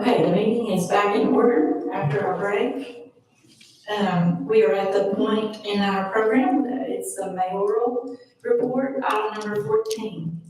Okay, the meeting is back in order after our break. We are at the point in our program that it's the mayoral report, item number 14.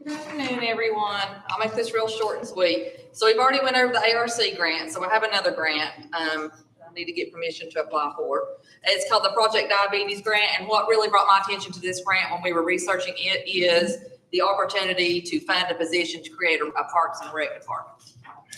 Good afternoon, everyone. I'll make this real short and sweet. So we've already went over the ARC grant, so I have another grant I need to get permission to apply for. It's called the Project Diabetes Grant, and what really brought my attention to this grant when we were researching it is the opportunity to fund a position to create a Parks and Rec department.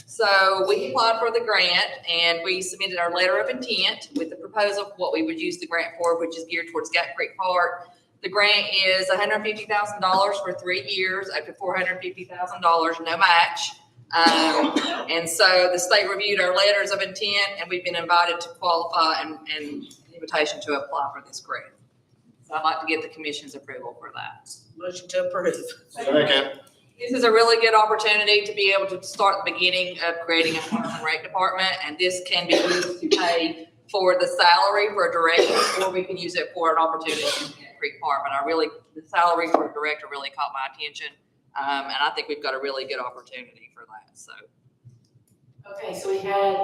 So we applied for the grant, and we submitted our letter of intent with the proposal for what we would use the grant for, which is geared towards Gap Creek Park. The grant is $150,000 for 3 years, up to $450,000, no match. And so the state reviewed our letters of intent, and we've been invited to qualify and invitation to apply for this grant. So I'd like to get the commission's approval for that. Motion to approve. Second. This is a really good opportunity to be able to start the beginning of creating a Parks and Rec department, and this can be used to pay for the salary for a director, or we can use it for an opportunity in Gap Creek Park. But the salary for a director really caught my attention, and I think we've got a really good opportunity for that. So. Okay, so we had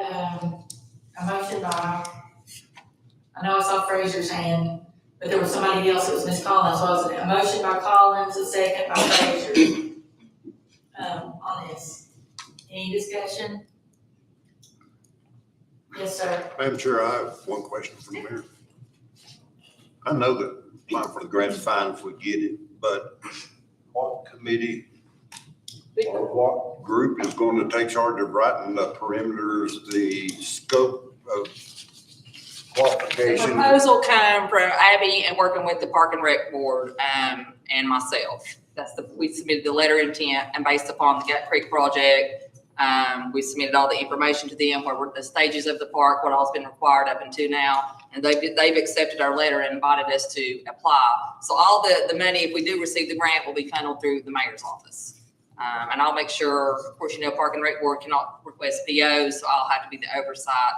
a motion by, I know I saw Fraser's hand, but there was somebody else, it was Ms. Collins, wasn't it? A motion by Collins, a second by Fraser on this. Any discussion? Yes, sir. Madam Chair, I have one question for the mayor. I know that applying for the grant is fine if we get it, but what committee or what group is going to take charge of writing the perimeters, the scope of The qualification? proposal came from Abby and working with the Park and Rec Board and myself. We submitted the letter of intent, and based upon the Gap Creek project, we submitted all the information to them, where we're the stages of the park, what all's been required up until now, and they've accepted our letter and invited us to apply. So all the money, if we do receive the grant, will be funneled through the mayor's office. And I'll make sure, of course, Park and Rec Board cannot request POs, so I'll have to be the oversight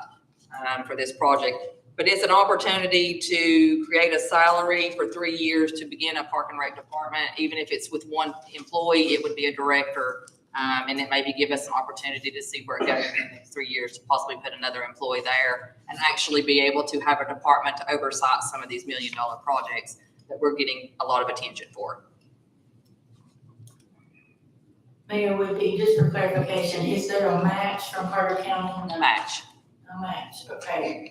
for this project. But it's an opportunity to create a salary for 3 years to begin a Park and Rec department. Even if it's with one employee, it would be a director. And it maybe give us an opportunity to see where it goes in the next 3 years, to possibly put another employee there and actually be able to have a department to oversight some of these $1 million projects that we're getting a lot of attention for. Mayor, would be, just for clarification, is there a match from Carter County? No match. No match, okay.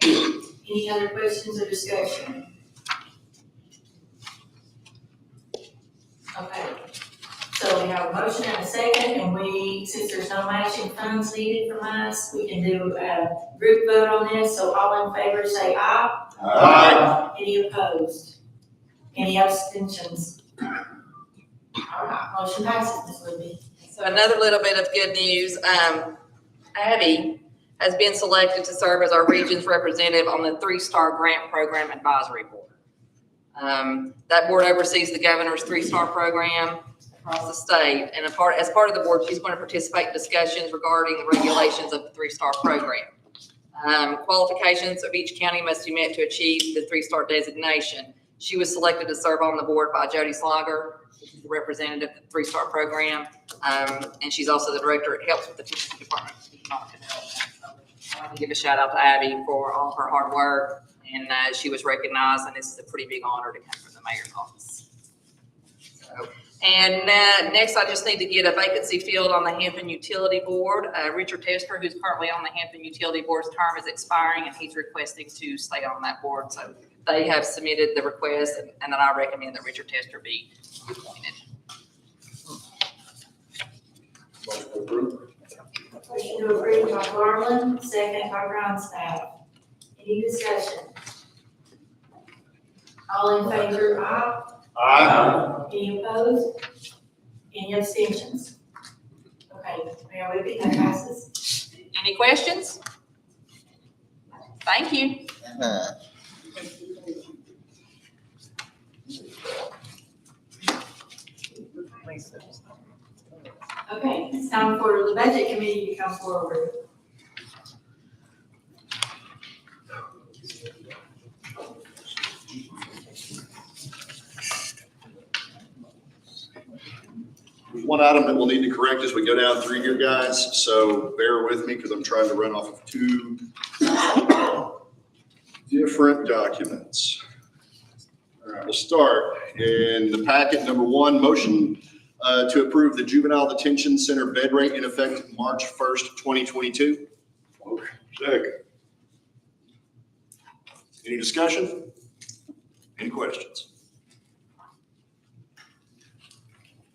Any other questions or discussion? Okay, so we have a motion and a second, and since there's no matching funds needed from us, we can do a group vote on this, so all in favor say aye. Aye. Any opposed? Any abstentions? All right, motion passes, Ms. Woodby. So another little bit of good news, Abby has been selected to serve as our region's representative on the 3-Star Grant Program Advisory Board. That board oversees the governor's 3-Star program across the state, and as part of the board, she's going to participate in discussions regarding the regulations of the 3-Star program. Qualifications of each county must be met to achieve the 3-Star designation. She was selected to serve on the board by Jody Slager, the representative of the 3-Star program, and she's also the director. It helps with the teaching department. I want to give a shout out to Abby for all her hard work, and she was recognized, and this is a pretty big honor to come from the mayor's office. And next, I just need to get a vacancy filled on the Hampton Utility Board. Richard Tester, who's currently on the Hampton Utility Board's term, is expiring, and he's requesting to stay on that board. So they have submitted the request, and then I recommend that Richard Tester be appointed. Motion approved. Motion to approve by Garland, second by Grindstaff. Any discussion? All in favor, aye. Aye. Any opposed? Any abstentions? Okay, Mayor Whitby, that passes. Any questions? Thank you. Okay, it's time for the budget committee to come forward. one item that we'll need to correct as we go down through here, guys. So bear with me because I'm trying to run off of two different documents. All right, we'll start in the packet. Number one, motion to approve the juvenile detention center bed rate in effect March 1st, 2022. Second. Any discussion? Any questions?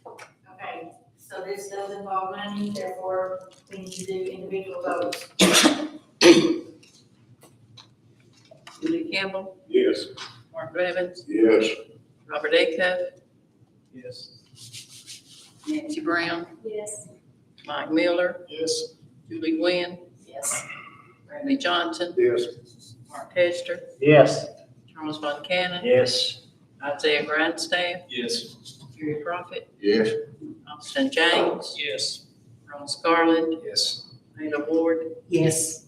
Okay, so this does involve money, therefore we need to do individual votes. Julie Campbell, Yes. Mark Evans, Yes. Robert Acuff, Yes. Nancy Brown, Yes. Mike Miller, Yes. Julie Gwynn, Yes. Randy Johnson, Yes. Mark Tester, Yes. Charles Von Cannon, Yes. Isaiah Grindstaff, Yes. Gary Prophet, Yes. Austin James, Yes. Ross Garland, Yes. Ada Ward, Yes.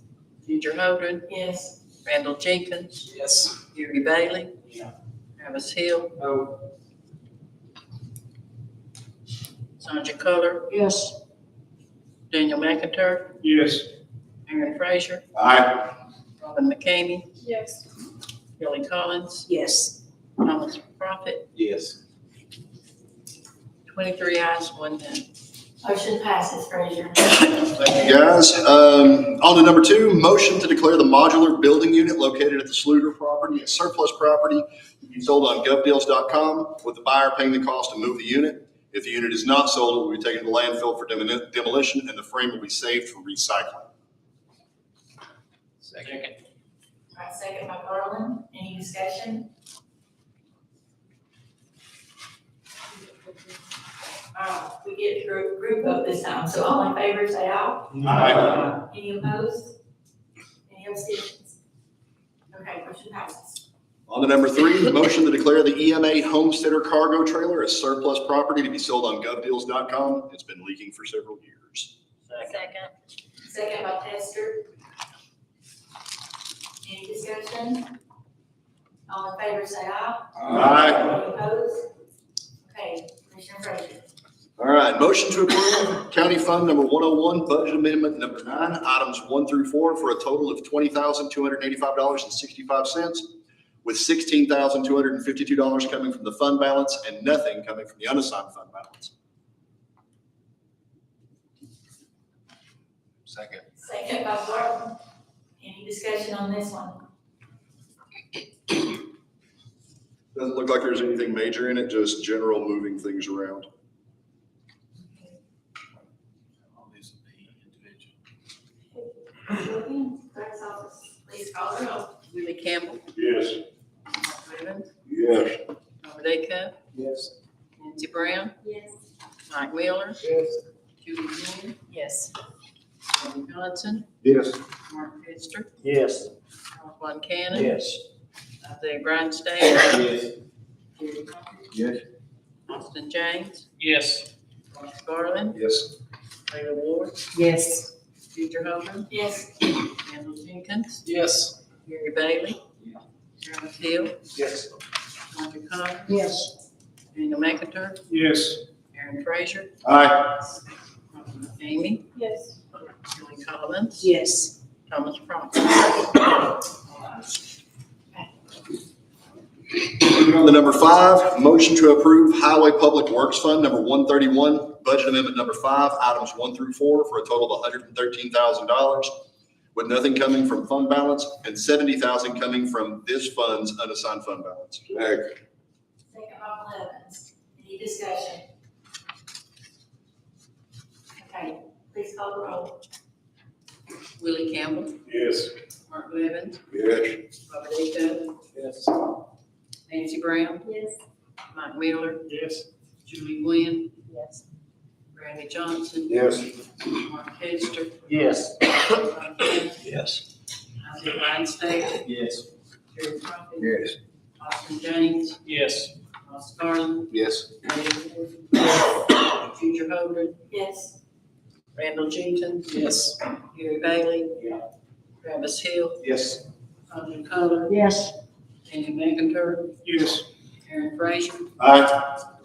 Ginger Holdren, Yes. Randall Jenkins, Yes. Gary Bailey, Yeah. Travis Hill, No. Sandra Culler, Yes. Daniel McIntyre, Yes. Aaron Frazier, Aye. Robin McCamey, Yes. Kelly Collins, Yes. Thomas Prophet, Yes. 23 ayes, 1 no. Motion passes, Frazier. Thank you, guys. On to number two, motion to declare the modular building unit located at the Sluger property as surplus property to be sold on govdeals.com with the buyer paying the cost to move the unit. If the unit is not sold, it will be taken to landfill for demolition and the frame will be saved for recycling. Second. All right, second by Garland. Any discussion? We get group vote this time, so all in favor, say aye. Aye. Any opposed? Any abstentions? Okay, motion passes. On to number three, motion to declare the EMA homesteader cargo trailer as surplus property to be sold on govdeals.com. It's been leaking for several years. Second. Second by Tester. Any discussion? All in favor, say aye. Aye. Any opposed? Okay, Commissioner Frazier. All right, motion to approve County Fund number 101, budget amendment number 9, items 1 through 4 for a total of $20,285.65, with $16,252 coming from the fund balance and nothing coming from the unassigned fund balance. Second. Second by Garland. Any discussion on this one? Doesn't look like there's anything major in it, just general moving things around. All these will be individual. Clerk's office, please call the roll. Julie Campbell, Yes. Mark Evans, Yes. Robert Acuff, Yes. Nancy Brown, Yes. Mike Miller, Yes. Julie Gwynn, Yes. Randy Johnson, Yes. Mark Tester, Yes. Charles Von Cannon, Yes. Isaiah Grindstaff, Yes. Gary Prophet, Yes. Austin James, Yes. Ross Garland, Yes. Ada Ward, Yes. Ginger Holdren, Yes. Randall Jenkins, Yes. Gary Bailey, Yeah. Travis Hill, Yes. Sandra Culler, Yes. Daniel McIntyre, Yes. Aaron Frazier, Aye. Robin McCamey, Yes. Julie Collins, Yes. Thomas Prophet. Moving on to number 5, motion to approve Highway Public Works Fund number 131, budget amendment number 5, items 1 through 4 for a total of $113,000, with nothing coming from fund balance and $70,000 coming from this fund's unassigned fund balance. Second. Second by Evans. Any discussion? Okay, please call the roll. Willie Campbell, Yes. Mark Evans, Yes. Robert Acuff, Yes. Nancy Brown, Yes. Mike Miller, Yes. Julie Gwynn, Yes. Randy Johnson, Yes. Mark Tester, Yes. Von Cannon, Yes. Isaiah Grindstaff, Yes. Gary Prophet, Yes. Austin James, Yes. Ross Garland, Yes. Ginger Holdren, Yes. Randall Jenkins, Yes. Gary Bailey, Yeah. Travis Hill, Yes. Sandra Culler, Yes. Daniel McIntyre, Yes. Aaron Frazier, Aye.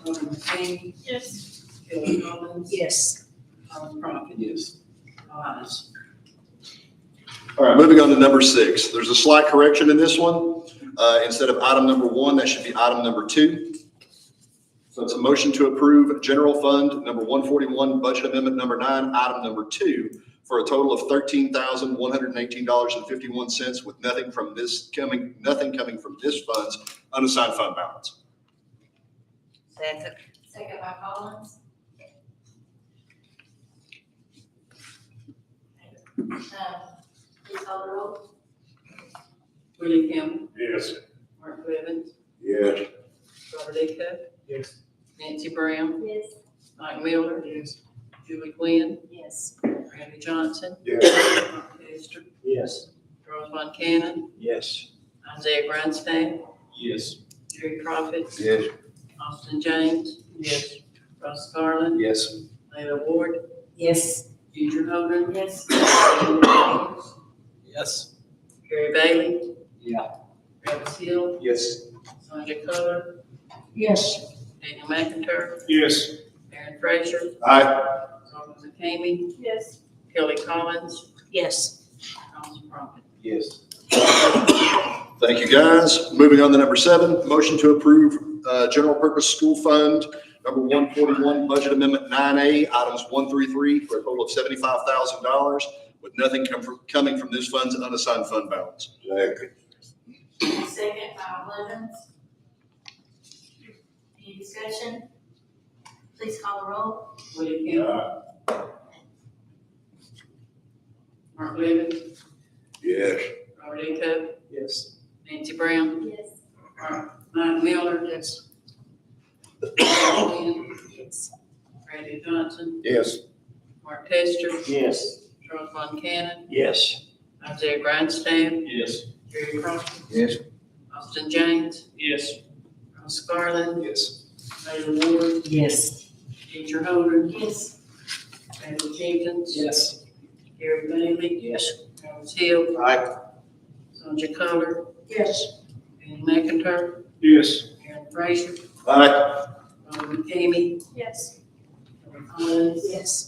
Robin McCamey, Yes. Kelly Collins. Yes. Thomas Crockett. Yes. All ayes. All right, moving on to number 6. There's a slight correction in this one. Instead of item number 1, that should be item number 2. So it's a motion to approve general fund number 141, budget amendment number 9, item number 2, for a total of $13,118.51 with nothing coming from this fund's unassigned fund balance. Second. Second by Collins. Please call the roll. Willie Campbell. Yes. Mark Levins. Yes. Robert A. Cook. Yes. Nancy Brown. Yes. Mike Miller. Yes. Julie Gwynn. Yes. Randy Johnson. Yes. Mark Tester. Yes. Charles Von Cannon. Yes. Isaiah Grindstaff. Yes. Jerry Prophet. Yes. Austin James. Yes. Ross Garland. Yes. Layla Ward. Yes. Ginger Holdren. Yes. Yes. Gary Bailey. Yeah. Travis Hill. Yes. Sandra Color. Yes. Daniel McIntyre. Yes. Aaron Frazier. Aye. Robert McCamey. Yes. Kelly Collins. Yes. Thomas Crockett. Yes. Thank you, guys. Moving on to number 7, motion to approve general purpose school fund number 141, budget amendment 9A, items 1 through 3, for a total of $75,000 with nothing coming from this fund's unassigned fund balance. Second. Second by Levins. Any discussion? Please call the roll. Willie Campbell. Mark Levins. Yes. Robert A. Cook. Yes. Nancy Brown. Yes. Mike Miller. Yes. Gwynn. Yes. Randy Johnson. Yes. Mark Tester. Yes. Charles Von Cannon. Yes. Isaiah Grindstaff. Yes. Jerry Prophet. Yes. Austin James. Yes. Ross Garland. Yes. Layla Ward. Yes. Ginger Holdren. Yes. Randall Jenkins. Yes. Gary Bailey. Yes. Travis Hill. Aye. Sandra Color. Yes. Daniel McIntyre. Yes. Aaron Frazier. Aye. Robert McCamey. Yes. Kelly Collins. Yes.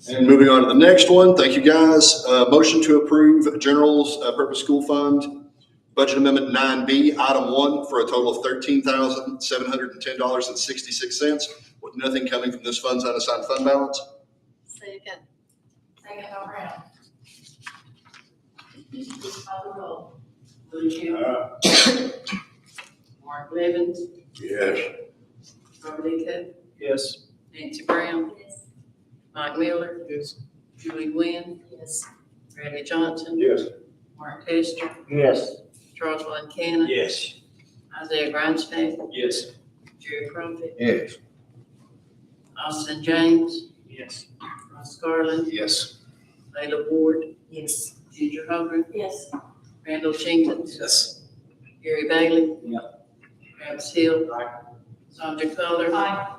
And moving on to the next one, thank you, guys. Motion to approve general's purpose school fund budget amendment 9B, item 1, for a total of $13,710.66 with nothing coming from this fund's unassigned fund balance. Second. Second by Brown. Please call the roll. Willie Campbell. Mark Levins. Yes. Robert A. Cook. Yes. Nancy Brown. Yes. Mike Miller. Yes. Julie Gwynn. Yes. Randy Johnson. Yes. Mark Tester. Yes. Charles Von Cannon. Yes. Isaiah Grindstaff. Yes. Jerry Prophet. Yes. Austin James. Yes. Ross Garland. Yes. Layla Ward. Yes. Ginger Holdren. Yes. Randall Jenkins. Yes. Gary Bailey. Yeah. Travis Hill. Aye. Sandra Color. Aye.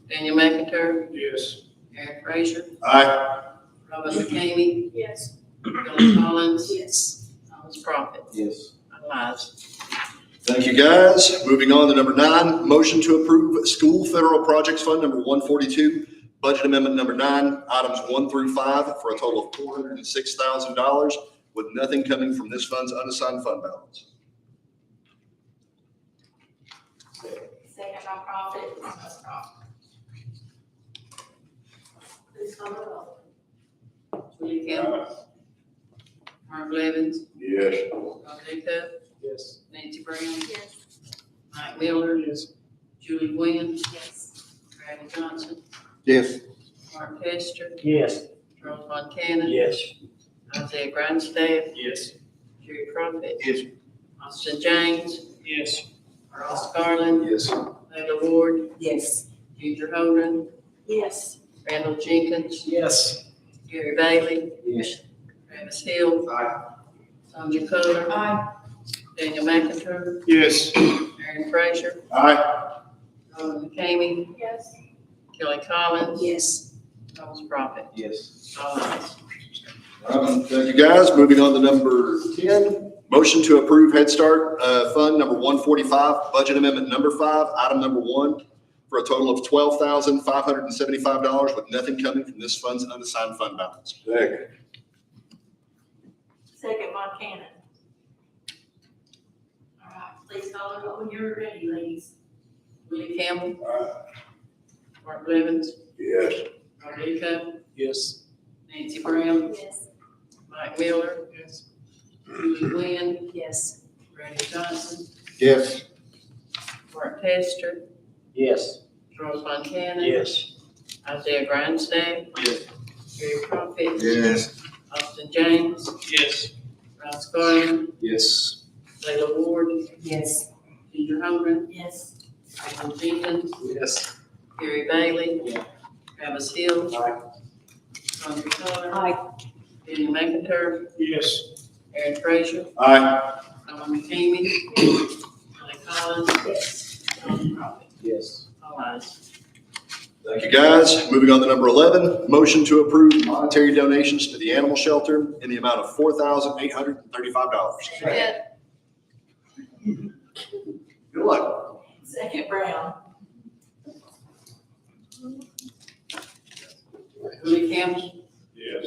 Daniel McIntyre. Yes. Aaron Frazier. Aye. Robert McCamey. Yes. Kelly Collins. Yes. Thomas Crockett. Yes. All ayes. Thank you, guys. Moving on to number 9, motion to approve school federal projects fund number 142, budget amendment number 9, items 1 through 5, for a total of $406,000 with nothing coming from this fund's unassigned fund balance. Second by Prophet. Thomas Crockett. Please call the roll. Willie Campbell. Mark Levins. Yes. Robert A. Cook. Yes. Nancy Brown. Yes. Mike Miller. Yes. Julie Gwynn. Yes. Randy Johnson. Yes. Mark Tester. Yes. Charles Von Cannon. Yes. Isaiah Grindstaff. Yes. Jerry Prophet. Yes. Austin James. Yes. Ross Garland. Yes. Layla Ward. Yes. Ginger Holdren. Yes. Randall Jenkins. Yes. Gary Bailey. Yes. Travis Hill. Aye. Sandra Color. Aye. Daniel McIntyre. Yes. Aaron Frazier. Aye. Robert McCamey. Yes. Kelly Collins. Yes. Thomas Prophet. Yes. All ayes. Thank you, guys. Moving on to number 10, Motion to approve Head Start Fund number 145, budget amendment number 5, item number 1, for a total of $12,575 with nothing coming from this fund's unassigned fund balance. Second. Second, Von Cannon. All right, please call it when you're ready, ladies. Willie Campbell. Mark Levins. Yes. Robert Lee Yes. Nancy Brown. Yes. Mike Miller. Yes. Julie Gwynn. Yes. Randy Johnson. Yes. Mark Tester. Yes. Charles Von Cannon. Yes. Isaiah Grindstaff. Yes. Gary Prophet. Yes. Austin James. Yes. Ross Garland. Yes. Layla Ward. Yes. Ginger Hogan. Yes. Michael Jenkins. Yes. Gary Bailey. Yeah. Travis Hill. Aye. Sandra Collar. Aye. Danny McIntyre. Yes. Aaron Frazier. Aye. Alan McCamey. Kelly Collins. Yes. Tony Prophet. Yes. All ayes. Thank you, guys. Moving on to number 11, motion to approve monetary donations to the animal shelter in the amount of $4,835. Second. Good luck. Second, Brown. Willie Campbell. Yes.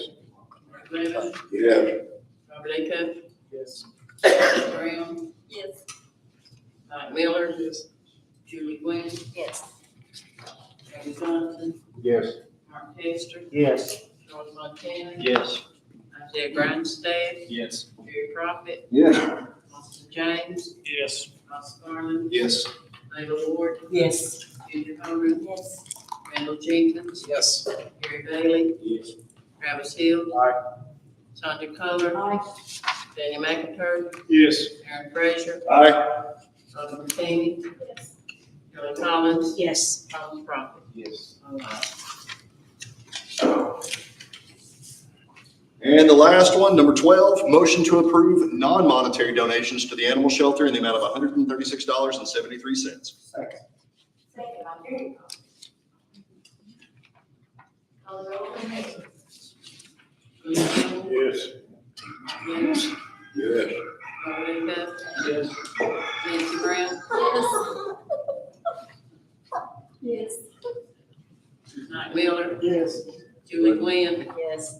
Mark Levin. Yes. Robert Lee Yes. Brown. Yes. Mike Miller. Yes. Julie Gwynn. Yes. Randy Johnson. Yes. Mark Tester. Yes. Charles Von Cannon. Yes. Isaiah Grindstaff. Yes. Gary Prophet. Yes. Austin James. Yes. Ross Garland. Yes. Layla Ward. Yes. Ginger Hogan. Yes. Randall Jenkins. Yes. Gary Bailey. Yes. Travis Hill. Aye. Sandra Collar. Aye. Danny McIntyre. Yes. Aaron Frazier. Aye. Robert McCamey. Yes. Kelly Collins. Yes. Thomas Prophet. Yes. All ayes. And the last one, number 12, motion to approve non-monetary donations to the animal shelter in the amount of $136.73. Second, I'm here. Call it roll, please. Willie Campbell. Yes. Yes. Yes. Robert Lee Yes. Nancy Brown. Yes. Mike Miller. Yes. Julie Gwynn. Yes.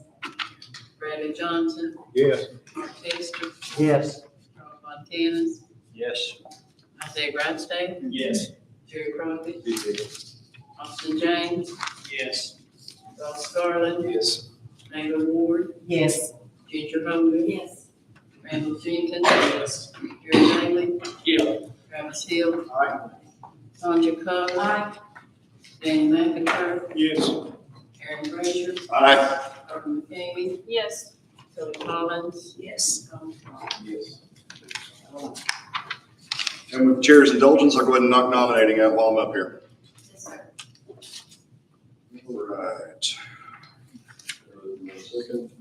Bradley Johnson. Yes. Mark Tester. Yes. Charles Von Cannon. Yes. Isaiah Grindstaff. Yes. Jerry Prophet. Austin James. Yes. Ross Garland. Yes. Layla Ward. Yes. Ginger Hogan. Yes. Randall Jenkins. Yes. Gary Bailey. Yeah. Travis Hill. Aye. Sandra Collar. Aye. Danny McIntyre. Yes. Aaron Frazier. Aye. Robert McCamey. Yes. Kelly Collins. Yes. Thomas Prophet. Yes. And with the chair's indulgence, I'll go ahead and knock nominating out while I'm up here. Yes, sir. All right. One second.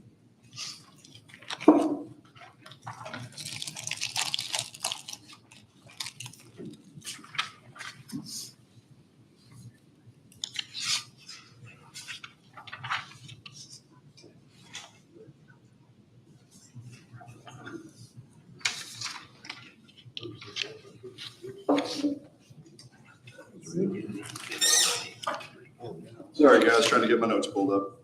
Sorry, guys, trying to get my notes pulled up.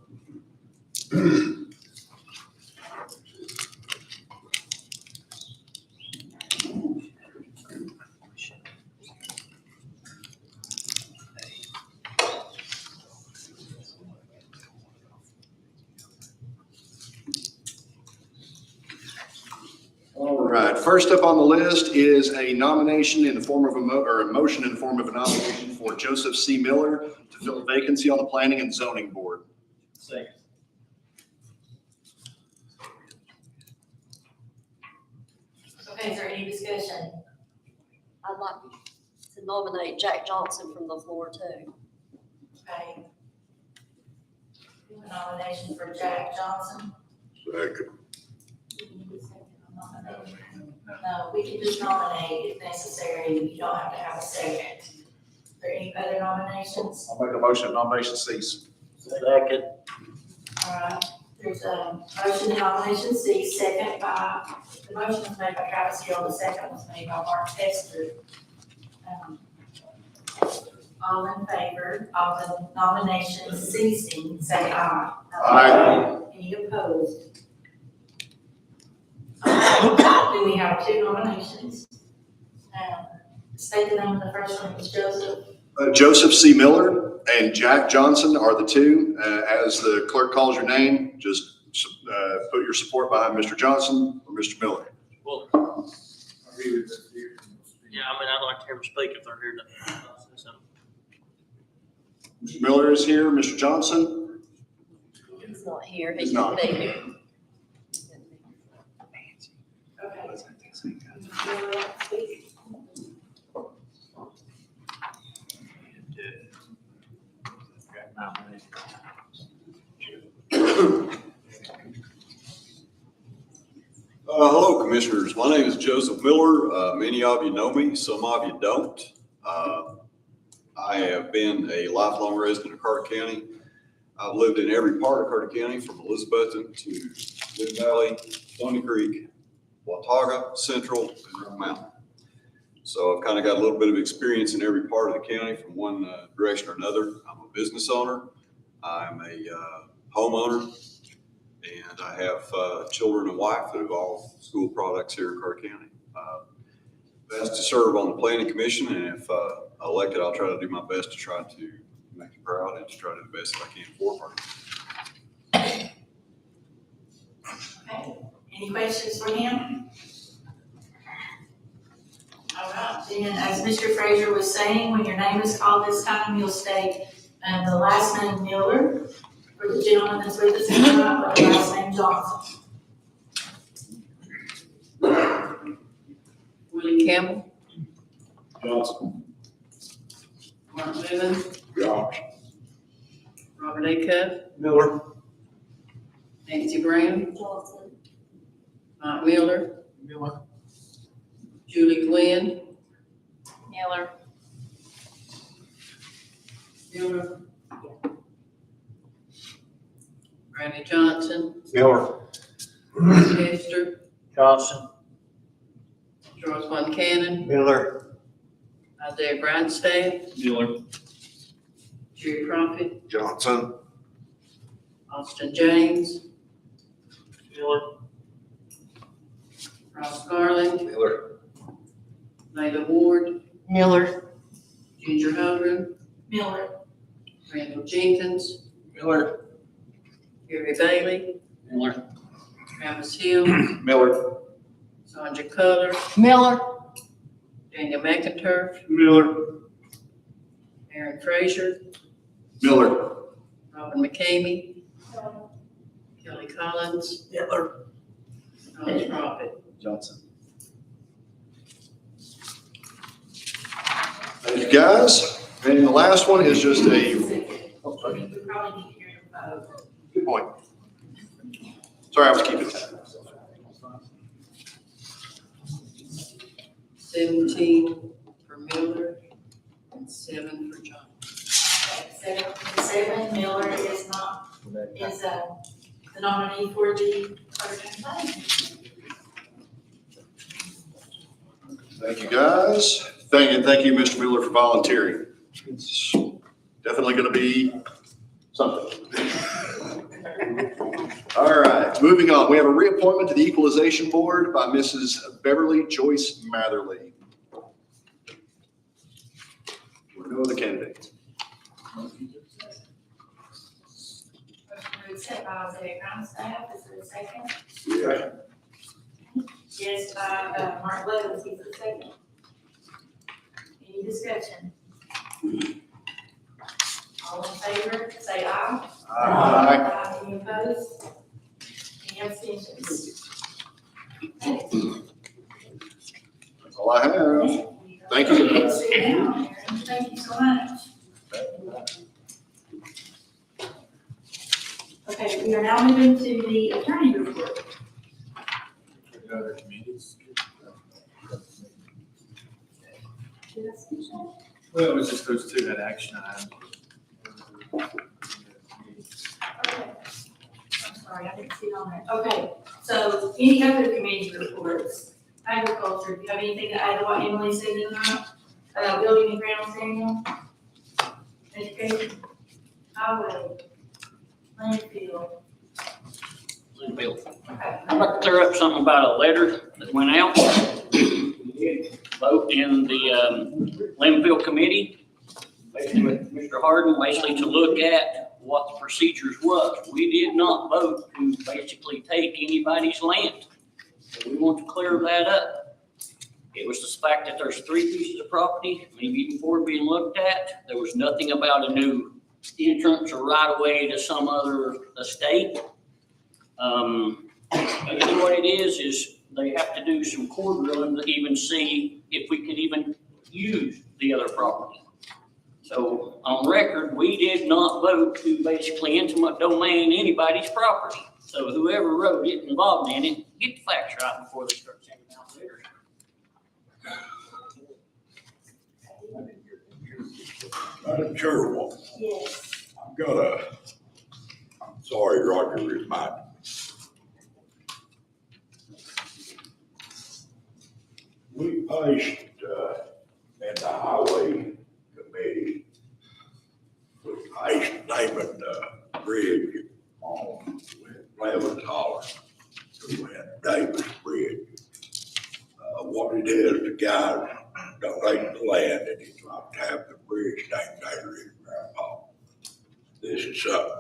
All right, first up on the list is a nomination in the form of a motion in the form of a nomination for Joseph C. Miller to fill a vacancy on the Planning and Zoning Board. Second. Okay, is there any discussion? I'd like to nominate Jack Johnson from the floor too. Okay. A nomination for Jack Johnson. Second. No, we can just nominate if necessary. You don't have to have a second. Is there any other nominations? I'll make a motion, nomination cease. Second. All right, There's a motion to nomination C, second by, the motion was made by Travis Gill, the second was made by Mark Tester. All in favor of the nomination ceasing, say aye. Aye. Any opposed? Do we have two nominations? State the name of the first one, was Joseph. Joseph C. Miller and Jack Johnson are the two. As the clerk calls your name, just put your support behind Mr. Johnson or Mr. Miller. Well, yeah, I mean, I'd like to hear them speak if they're here to say something. Mr. Miller is here. Mr. Johnson? He's not here. He's not. He's here. Hello, Commissioners. My name is Joseph Miller. Many of you know me, some of you don't. I have been a lifelong resident of Carter County. I've lived in every part of Carter County, from Elizabethton to Mid Valley, Stony Creek, Watauga, Central, and Rock Mountain. So I've kind of got a little bit of experience in every part of the county from one direction or another. I'm a business owner. I'm a homeowner. And I have children and wife that have all school products here in Carter County. Best to serve on the planning commission, and if elected, I'll try to do my best to try to make you proud and to try to do the best that I can for Carter. Okay, any questions for him? All right, then, as Mr. Frazier was saying, when your name is called this time, you'll state the last name Miller, for the gentleman that's with us tonight, or the last name Johnson. Willie Campbell, Johnson. Mark Levin, Josh. Robert A. Cup, Miller. Nancy Brown, Johnson. Mike Miller, Miller. Julie Glenn, Miller. Miller. Randy Johnson, Miller. Hester, Johnson. Charles Von Cannon, Miller. Isaiah Grindstaff, Miller. Jerry Prophet, Johnson. Austin James, Miller. Ross Garland, Miller. Layla Ward, Miller. Ginger Holdren, Miller. Randall Jenkins, Miller. Gary Bailey, Miller. Travis Hill, Miller. Sandra Culler, Miller. Daniel McInturf, Miller. Aaron Frazier, Miller. Robin McCamey, Kelly Collins, Miller. Thomas Prophet. Johnson. Thank you, guys. And the last one is just a, You probably need to hear him vote. good point. Sorry, I was keeping that. 17 for Miller and 7 for John. Seven, Miller is not, is the nominee for the Carter County Planning. Thank you, guys. Thank you, Mr. Miller, for volunteering. It's definitely going to be something. All right, moving on. We have a reappointment to the Equalization Board by Mrs. Beverly Joyce Matherly. No other candidates. Motion to accept by Isaiah Grindstaff, is there a second? Yeah. Yes, by Mark Levin, he's the second. Any discussion? All in favor, say aye. Aye. Any opposed? Any abstentions? That's all I have. Thank you. Sit down, Aaron. Thank you so much. Okay, we are now moving to the attorney report. Did I skip that? Well, it was just those two that action items. Okay. I'm sorry, I didn't see it on there. Okay, so any other committee reports? Agriculture, do you have anything to add to what Emily said tonight? Building and grounds, Daniel? Education? Highway? Landfill? Landfill. Okay. I'd like to clear up something about a letter that went out. We did vote in the landfill committee, basically with Mr. Harden, basically to look at what the procedures was. We did not vote to basically take anybody's land. So we want to clear that up. It was the fact that there's 3 pieces of property, maybe before being looked at. There was nothing about a new entrance or right of way to some other estate. Basically what it is they have to do some core drilling to even see if we could even use the other property. So on record, we did not vote to basically intimate domain anybody's property. So whoever wrote it, involved in it, get the facts right before they start sending out letters. Madam Chairwoman, Yes. I've got I'm sorry, Roger reminded me. We passed, in the highway committee, we passed naming the bridge on $11 to win Davis Bridge. What it is, the guy donated the land and he'd like to have the bridge named after his grandpa. This is something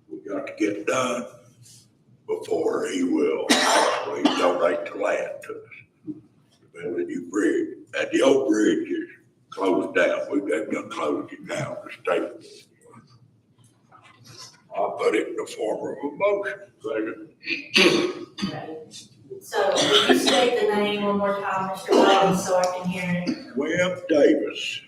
we got to get done before he will actually donate the land to us. To build a new bridge. And the old bridge is closed down. We've got to close it down to state. I'll put it in the form of a motion. Okay. So, will you state the name one more time, Mr. Williams, so I can hear it? Webb Davis.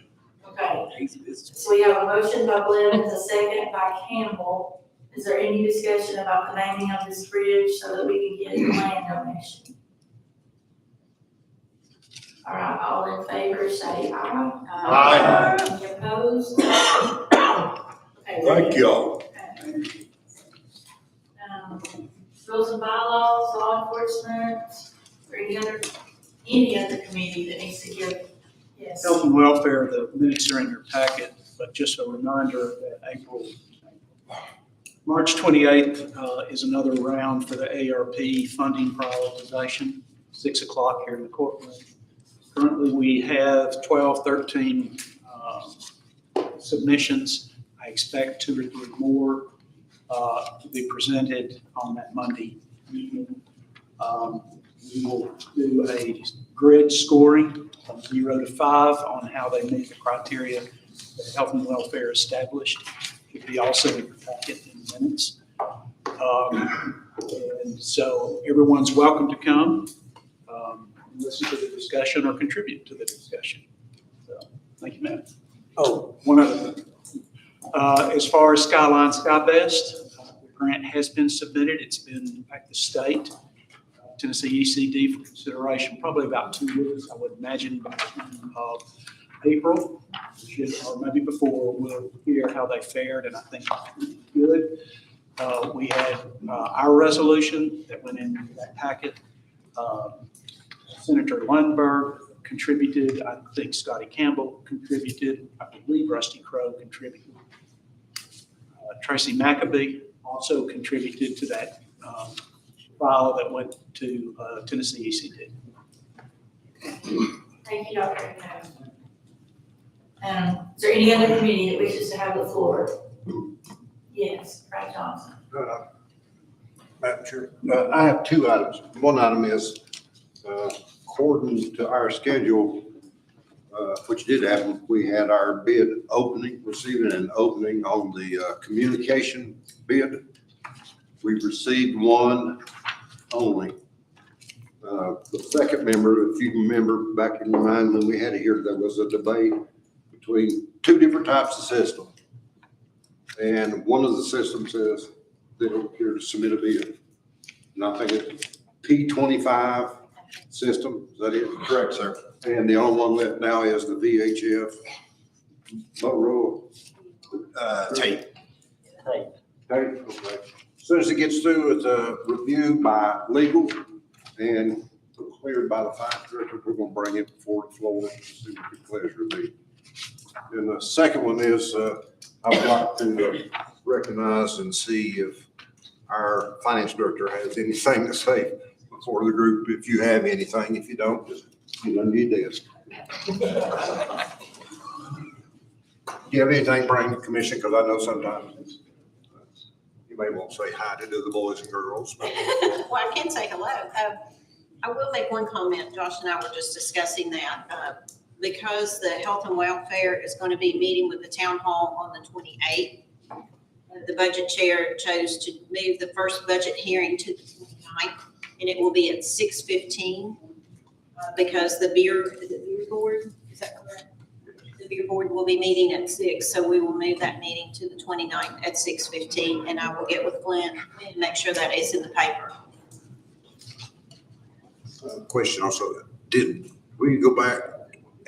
Okay. So we have a motion by Blevins, a second by Campbell. Is there any discussion about the naming of this bridge so that we can get a land donation? All right, all in favor, say aye. Aye. Any opposed? Okay. Thank y'all. Okay. Rules and bylaws, law enforcement, or any other committee that needs to give, yes. Health and welfare, the minutes are in your packet, but just a reminder that March 28th is another round for the ARP funding prioritization, 6 o'clock here in the courtroom. Currently, we have 12, 13 submissions. I expect 2 or 3 more to be presented on that Monday evening. We will do a grid scoring from 0 to 5 on how they meet the criteria that Health and Welfare established. It will be also in your packet in minutes. And so everyone's welcome to come, listen to the discussion or contribute to the discussion. So, thank you, Matt. Oh, one other thing. As far as Skyline Skybest, the grant has been submitted. It's been at the state, Tennessee ECD for consideration, probably about 2 years, I would imagine, by the end of April, or maybe before. We'll hear how they fared, and I think good. We had our resolution that went into that packet. Senator Lundberg contributed. I think Scotty Campbell contributed. I believe Rusty Crowe contributed. Tracy McAbee also contributed to that file that went to Tennessee ECD. Thank you, Dr. Is there any other committee that wishes to have the floor? Yes, Frank Johnson. Madam Chair, I have 2 items. One item is, according to our schedule, which did happen, we had our bid opening, receiving an opening on the communication bid. We received 1 only. The second member, if you remember back in your mind when we had it here, there was a debate between 2 different types of systems. And one of the systems says they don't care to submit a bid. And I think it's P25 system, is that it? Correct, sir. And the only one left now is the VHF Motorola. Tape. Okay, okay. As soon as it gets through with a review by legal and cleared by the finance director, we're gonna bring it before the floor and see what the pleasure be. And the second one is, I would like to recognize and see if our finance director has anything to say before the group. If you have anything, if you don't, just get under your desk. Do you have anything, bring the commission? Because I know sometimes you may want to say hi to the boys and girls. Well, I can say hello. I will make one comment. Josh and I were just discussing that. Because the health and welfare is going to be meeting with the town hall on the 28th, the budget chair chose to move the first budget hearing to the 29th, and it will be at 6:15 because the beer board, is that correct? The beer board will be meeting at 6, so we will move that meeting to the 29th at 6:15, and I will get with Glenn and make sure that is in the paper. Question also, did we go back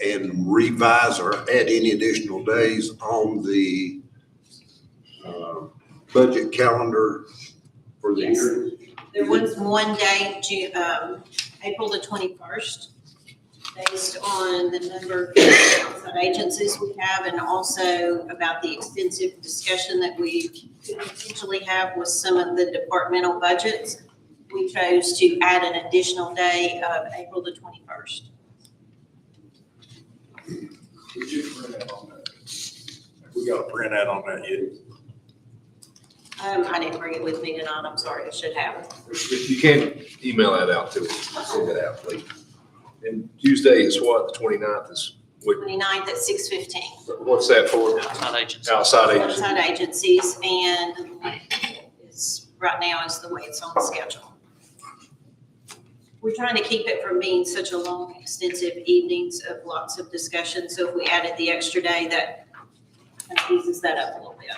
and revise or add any additional days on the budget calendar for the Yes. year? There was one day, April the 21st, based on the number of outside agencies we have, and also about the extensive discussion that we could potentially have with some of the departmental budgets. We chose to add an additional day of April the 21st. Did you print that on that? We got a print out on that yet? I didn't bring it with me tonight, I'm sorry, I should have. If you can, email that out to us, send that out, please. And Tuesday is what, the 29th is, 29th at 6:15. what's that for? Outside agency. Outside agency. Outside agencies, and it's, right now is the way it's on the schedule. We're trying to keep it from being such a long, extensive evenings of lots of discussion, so if we added the extra day, that kind of eases that up a little bit.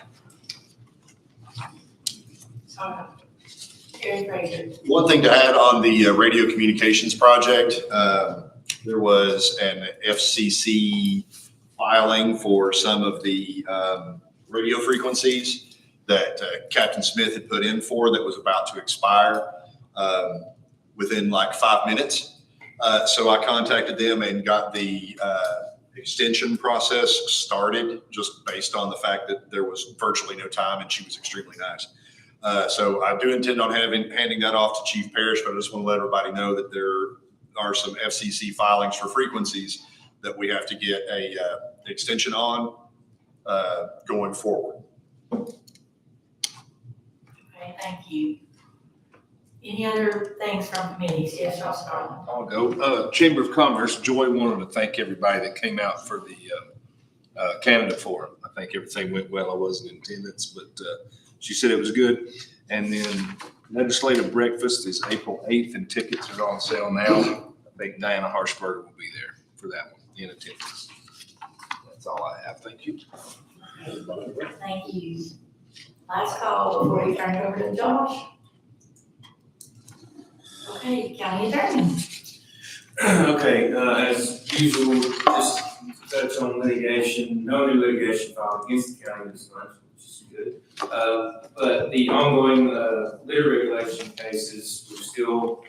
Terry Fraser. One thing to add on the radio communications project, there was an FCC filing for some of the radio frequencies that Captain Smith had put in for that was about to expire within like 5 minutes. So I contacted them and got the extension process started just based on the fact that there was virtually no time and she was extremely nice. So I do intend on handing that off to Chief Parrish, but I just want to let everybody know that there are some FCC filings for frequencies that we have to get a extension on going forward. Okay, thank you. Any other things from committees? Yes, Ross Garland. I'll go. Chamber of Commerce, Joy wanted to thank everybody that came out for the Canada Forum. I think everything went well. I wasn't in attendance, but she said it was good. And then legislative breakfast is April 8th and tickets are on sale now. I think Diana Harshberger will be there for that one in attendance. That's all I have. Thank you. Thank you. Last call before we turn it over to Josh. Okay, county attorney. Okay, as usual, just touch on litigation, no new litigation filed against the county this month, which is good. But the ongoing litter regulation cases, we're still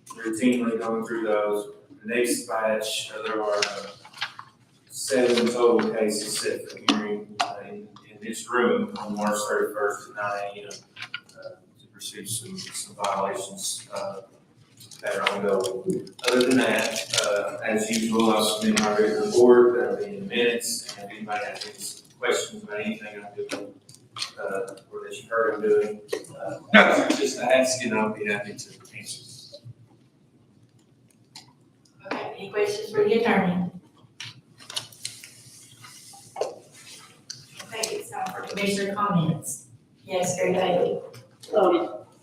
routinely going through those. The next batch, there are 7 total cases set for hearing in this room on March 31st at 9 a.m. To pursue some violations that are ongoing. Other than that, as usual, I'll submit my written report, that'll be in the minutes, and if anybody has any questions about anything I'm doing, or that you heard I'm doing, just ask and I'll be happy to answer. Okay, any questions for the attorney? Okay, it's time for commissioner comments. Yes, Gary Daly.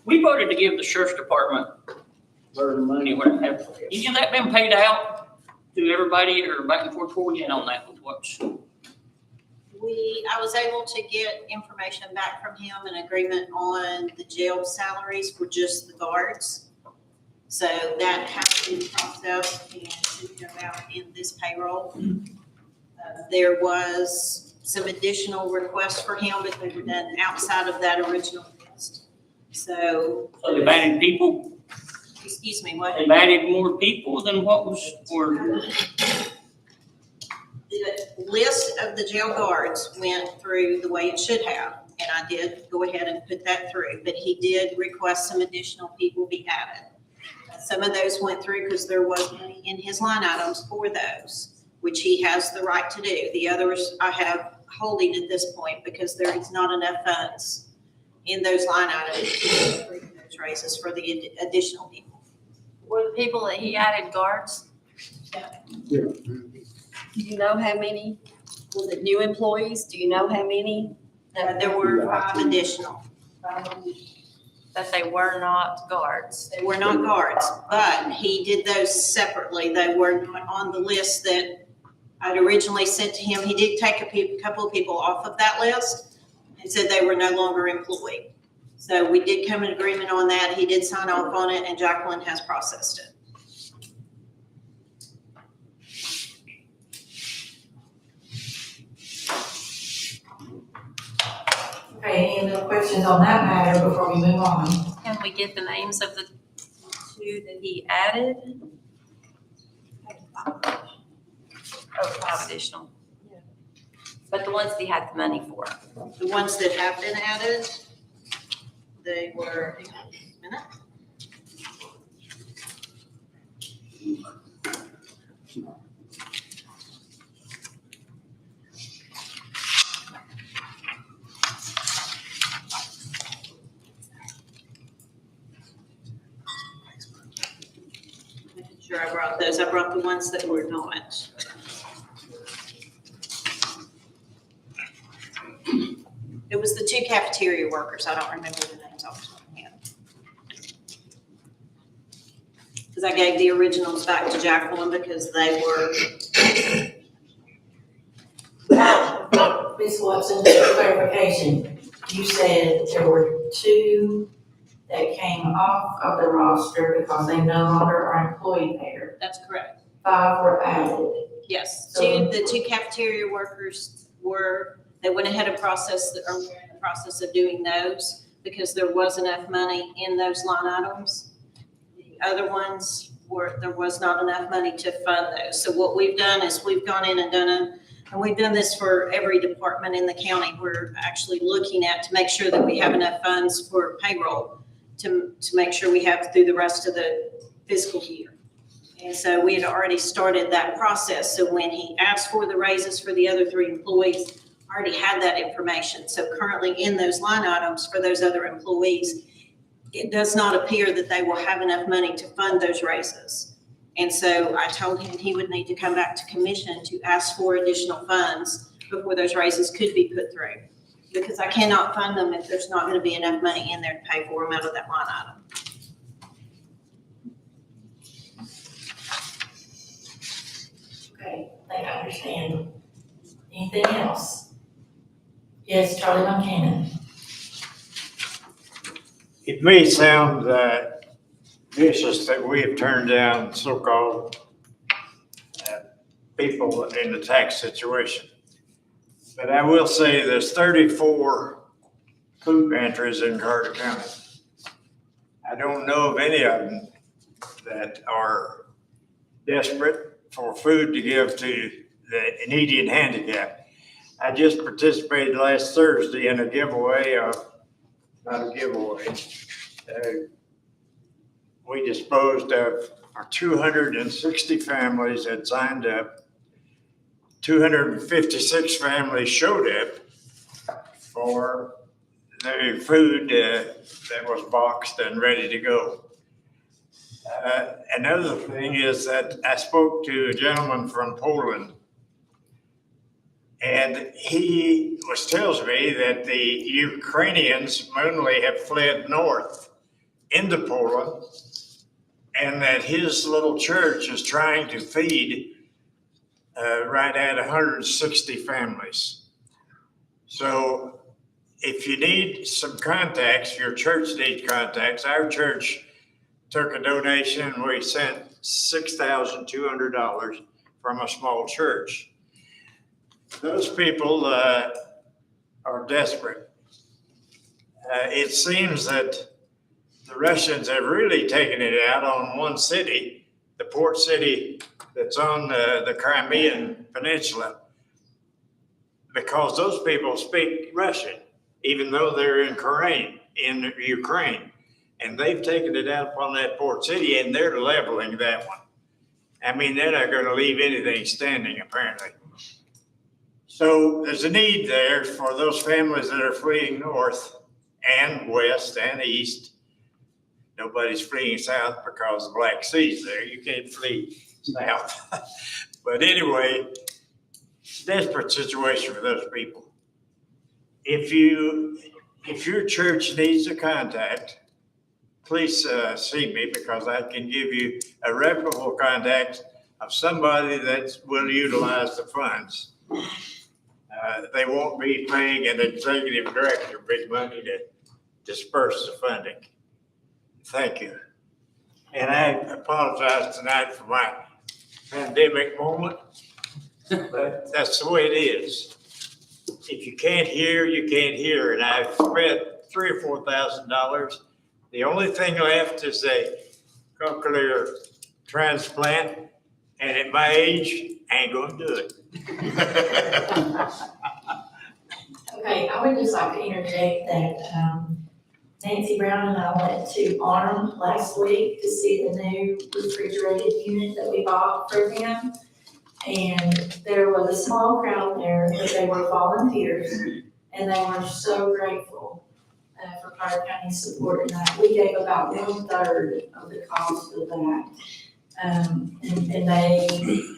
We voted to give the sheriff's department their money. Have any of that been paid out to everybody or back and forth? Before we get on that with what's? I was able to get information back from him, an agreement on the jail salaries for just the guards. So that has been processed and should go out in this payroll. There was some additional requests for him, but they were done outside of that original list. So, So they've added people? excuse me, what? They've added more people than what was, or? The list of the jail guards went through the way it should have, and I did go ahead and put that through, but he did request some additional people be added. Some of those went through because there was money in his line items for those, which he has the right to do. The others I have holding at this point because there is not enough funds in those line items for those raises for the additional people. Were the people that he added guards? Yeah. Do you know how many? Was it new employees? Do you know how many? There were 5 additional. That they were not guards? They were not guards, but he did those separately. They were not on the list that I'd originally sent to him. He did take a couple of people off of that list and said they were no longer employed. So we did come in agreement on that. He did sign off on it, and Jacqueline has processed it. Okay, any other questions on that matter before we move on? Can we get the names of the 2 that he added? Oh, 5 additional. But the ones that he had the money for. The ones that have been added, they were, sure, I brought those. I brought the ones that were not. It was the 2 cafeteria workers. I don't remember the names off the top of my head. Because I gave the originals back to Jacqueline because they were. Ms. Watson, just for clarification, you said there were 2 that came off of the roster because they no longer are employed there. That's correct. 5 were added. Yes, So- the 2 cafeteria workers they went ahead and were in the process of doing those because there was enough money in those line items. The other ones there was not enough money to fund those. So what we've done is we've gone in and and we've done this for every department in the county. We're actually looking at to make sure that we have enough funds for payroll to make sure we have through the rest of the fiscal year. And so we had already started that process. So when he asked for the raises for the other 3 employees, I already had that information. So currently in those line items for those other employees, it does not appear that they will have enough money to fund those raises. And so I told him he would need to come back to commission to ask for additional funds before those raises could be put through. Because I cannot fund them if there's not going to be enough money in there to pay for them out of that line item. Okay, I think I understand. Anything else? Yes, Charlie Buchanan. It may sound vicious that we have turned down so-called people in the tax situation. But I will say there's 34 food pantries in Carter County. I don't know of any of them that are desperate for food to give to the needy and handicapped. I just participated last Thursday in a giveaway not a giveaway. We disposed of our 260 families that signed up. 256 families showed up for the food that was boxed and ready to go. Another thing is that I spoke to a gentleman from Poland, and he tells me that the Ukrainians mainly have fled north into Poland, and that his little church is trying to feed right at 160 families. So if you need some contacts, your church needs contacts. Our church took a donation. We sent $6,200 from a small church. those people are desperate. It seems that the Russians have really taken it out on one city, the port city that's on the Crimean Peninsula, because those people speak Russian, even though they're in Ukraine. And they've taken it out upon that port city, and they're leveling that one. I mean, they're not going to leave anything standing, apparently. So there's a need there for those families that are fleeing north and west and east. Nobody's fleeing south because the Black Sea's there. You can't flee south. But anyway, desperate situation for those people. If your church needs a contact, please see me, because I can give you a reputable contact of somebody that will utilize the funds. They won't be paying an executive director big money to disperse the funding. Thank you. And I apologize tonight for my pandemic moment, but that's the way it is. If you can't hear, you can't hear. And I've spent $3,000 or $4,000. The only thing left is a cochlear transplant, and at my age, I ain't gonna do it. Okay, I would just like to interject that Nancy Brown and I went to Arm last week to see the new refrigerated unit that we bought for them. And there was a small crowd there, but they were volunteers, and they were so grateful for Carter County's support in that. We gave about 1/3 of the cost of that. And they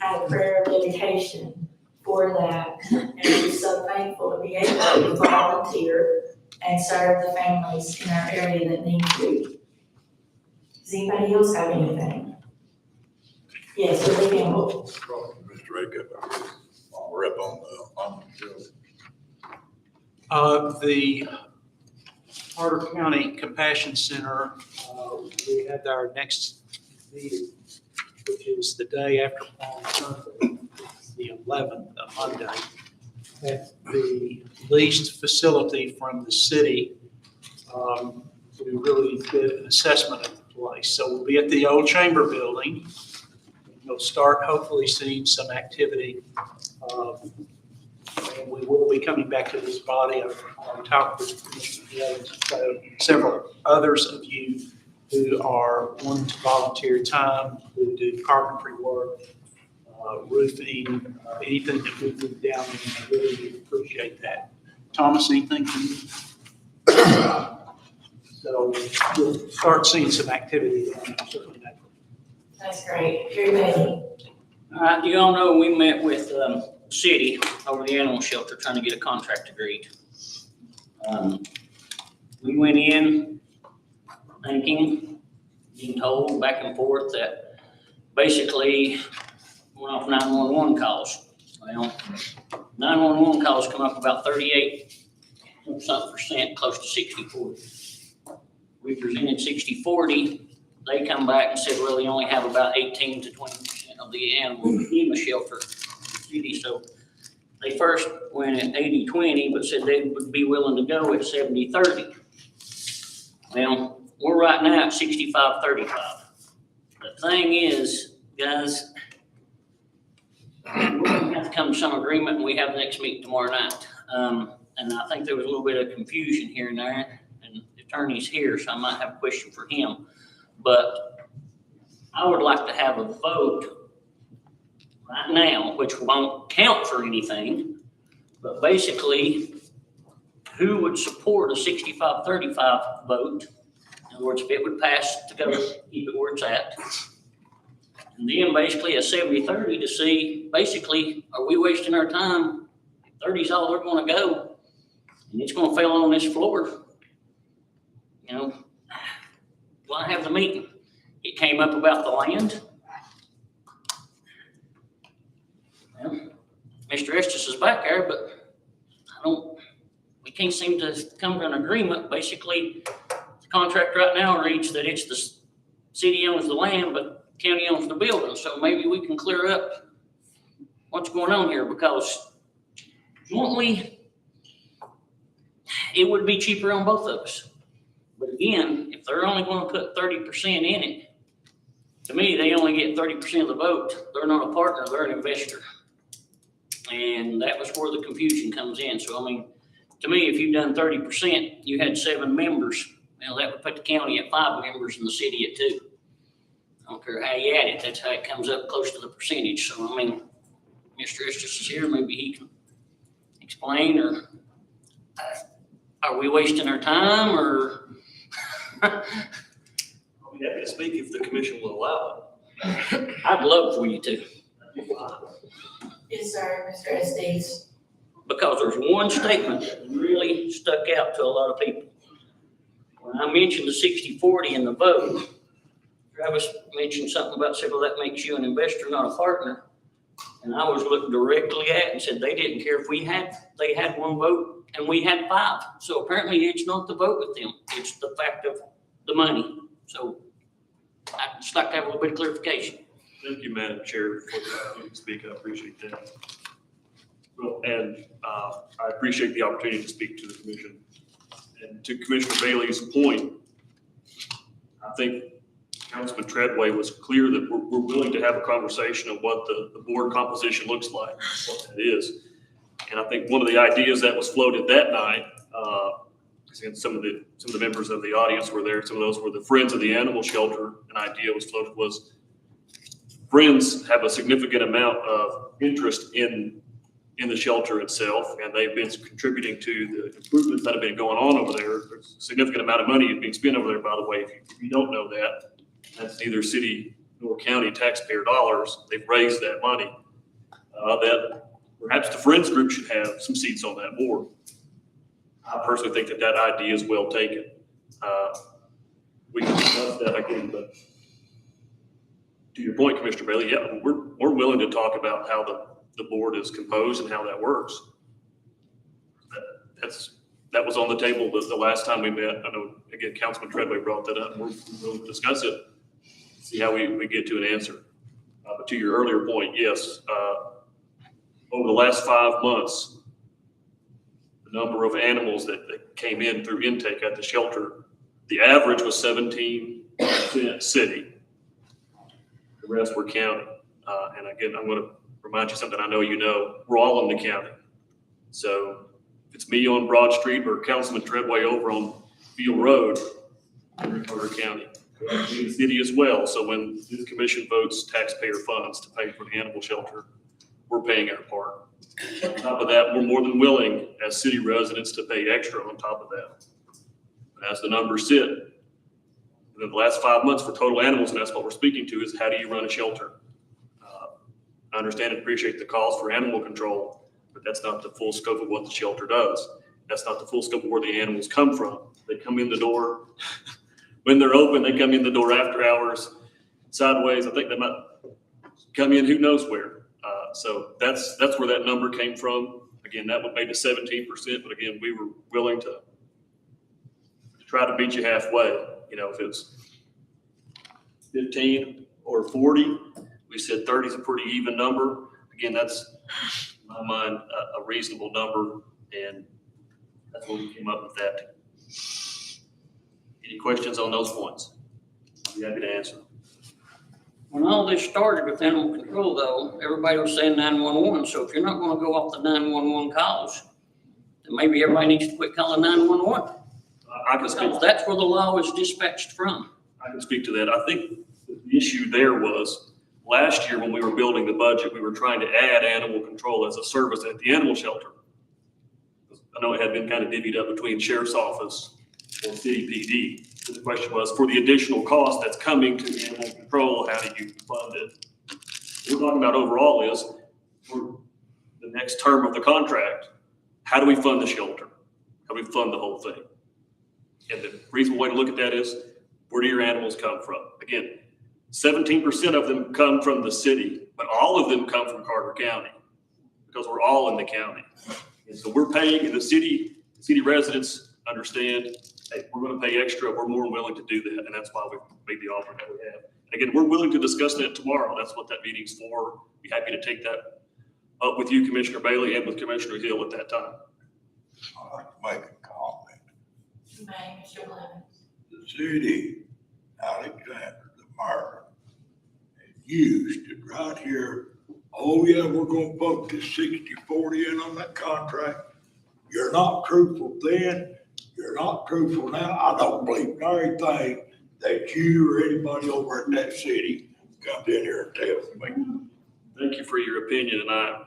had a prayer of dedication for that. And we're so thankful to be able to volunteer and serve the families in our area that need food. Does anybody else have anything? Yes, Willie Campbell. Mr. Acuff, we're up on the bill. The Carter County Compassion Center, we had our next meeting, which is the day after Palm Sunday, the 11th, a Monday, at the leased facility from the city to really get an assessment of the place. So we'll be at the old chamber building. You'll start hopefully seeing some activity. And we will be coming back to this body on top of several others of you who are wanting to volunteer time, who do carpentry work, roofing, anything that we do down there. I really appreciate that. Thomas, anything from you? So we'll start seeing some activity down there, certainly that. That's great. Very Bailey. You all know we met with city over the animal shelter trying to get a contract agreed. We went in thinking, being told back and forth that basically went off 911 calls. Well, 911 calls come up about 38% close to 60-40. We presented 60-40. They come back and said, well, they only have about 18 to 20% of the animals in the shelter. So they first went at 80-20, but said they would be willing to go at 70-30. Well, we're right now at 65-35. The thing is, guys, we're gonna have to come to some agreement, and we have the next meeting tomorrow night. And I think there was a little bit of confusion here and there, and the attorney's here, so I might have a question for him. But I would like to have a vote right now, which won't count for anything, but basically, who would support a 65-35 vote? In other words, if it would pass to go keep it where it's at. And then basically a 70-30 to see, basically, are we wasting our time? 30's all they're gonna go, and it's gonna fail on this floor. You know, well, I have the meeting. It came up about the land. Well, Mr. Estes is back there, but we can't seem to come to an agreement. Basically, the contract right now reads that it's the city owns the land, but the county owns the building. So maybe we can clear up what's going on here, because jointly, it would be cheaper on both of us. But again, if they're only gonna put 30% in it, to me, they only get 30% of the vote. They're not a partner, they're an investor. And that was where the confusion comes in. So I mean, to me, if you've done 30%, you had 7 members, well, that would put the county at 5 members and the city at 2. I don't care how you add it, that's how it comes up close to the percentage. So I mean, Mr. Estes is here, maybe he can explain, or are we wasting our time, or? I'll be happy to speak if the commission will allow I'd love for you to, Yes, sir, Mr. Estes. because there's one statement that really stuck out to a lot of people. When I mentioned the 60-40 in the vote, Travis mentioned something about, said, well, that makes you an investor, not a partner. And I was looking directly at and said they didn't care if they had 1 vote and we had 5. So apparently it's not the vote with them, it's the fact of the money. So I'd just like to have a little bit of clarification. it. Thank you, Madam Chair, for the opportunity to speak. I appreciate that. Well, and I appreciate the opportunity to speak to the commission. And to Commissioner Bailey's point, I think Councilman Treadway was clear that we're willing to have a conversation of what the board composition looks like, what that is. And I think one of the ideas that was floated that night, and some of the members of the audience were there, some of those were the Friends of the Animal Shelter. An idea was floated was Friends have a significant amount of interest in the shelter itself, and they've been contributing to the improvements that have been going on over there. There's a significant amount of money being spent over there, by the way. If you don't know that, that's neither city nor county taxpayer dollars. They've raised that money. That perhaps the Friends group should have some seats on that board. I personally think that idea is well taken. We can discuss that again, but to your point, Commissioner Bailey, yeah, we're willing to talk about how the board is composed and how that works. That was on the table the last time we met. I know, again, Councilman Treadway brought that up. We're willing to discuss it, see how we get to an answer. But to your earlier point, yes, over the last 5 months, the number of animals that came in through intake at the shelter, the average was 17% city. The rest were county. And again, I'm going to remind you something I know you know. We're all in the county. So if it's me on Broad Street or Councilman Treadway over on Field Road, we're in Carter County. We're in the city as well. So when this commission votes taxpayer funds to pay for the animal shelter, we're paying our part. On top of that, we're more than willing as city residents to pay extra on top of that. But as the numbers sit, in the last 5 months for total animals, and that's what we're speaking to, is how do you run a shelter? I understand and appreciate the calls for animal control, but that's not the full scope of what the shelter does. That's not the full scope of where the animals come from. They come in the door when they're open. They come in the door after hours, sideways. I think they might come in who knows where. So that's where that number came from. Again, that would make it 17%, but again, we were willing to try to meet you halfway. You know, if it's 15 or 40, we said 30 is a pretty even number. Again, that's, in my mind, a reasonable number, and that's what we came up with that. Any questions on those points? I'll be happy to answer. When all this started with animal control, though, everybody was saying 911. So if you're not going to go off the 911 calls, then maybe everybody needs to quit calling 911. I can speak. Because that's where the law is dispatched from. I can speak to that. I think the issue there was last year when we were building the budget, we were trying to add animal control as a service at the animal shelter. I know it had been kind of divvied up between sheriff's office or city PD. So the question was, for the additional cost that's coming to animal control, how do you fund it? What we're talking about overall is for the next term of the contract, how do we fund the shelter? How do we fund the whole thing? And the reasonable way to look at that is, where do your animals come from? Again, 17% of them come from the city, but all of them come from Carter County because we're all in the county. And so we're paying, and the city residents understand, hey, we're going to pay extra. We're more willing to do that. And that's why we made the offer that we have. And again, we're willing to discuss that tomorrow. That's what that meeting's for. Be happy to take that up with you, Commissioner Bailey, and with Commissioner Hill at that time. I'd like to make a comment. You may, Mr. Blevins. The city, Alexander, the mayor, used it right here. Oh, yeah, we're gonna vote this 60-40 in on that contract. You're not truthful then, you're not truthful now. I don't believe anything that you or anybody over in that city comes in here and tells me. Thank you for your opinion, and I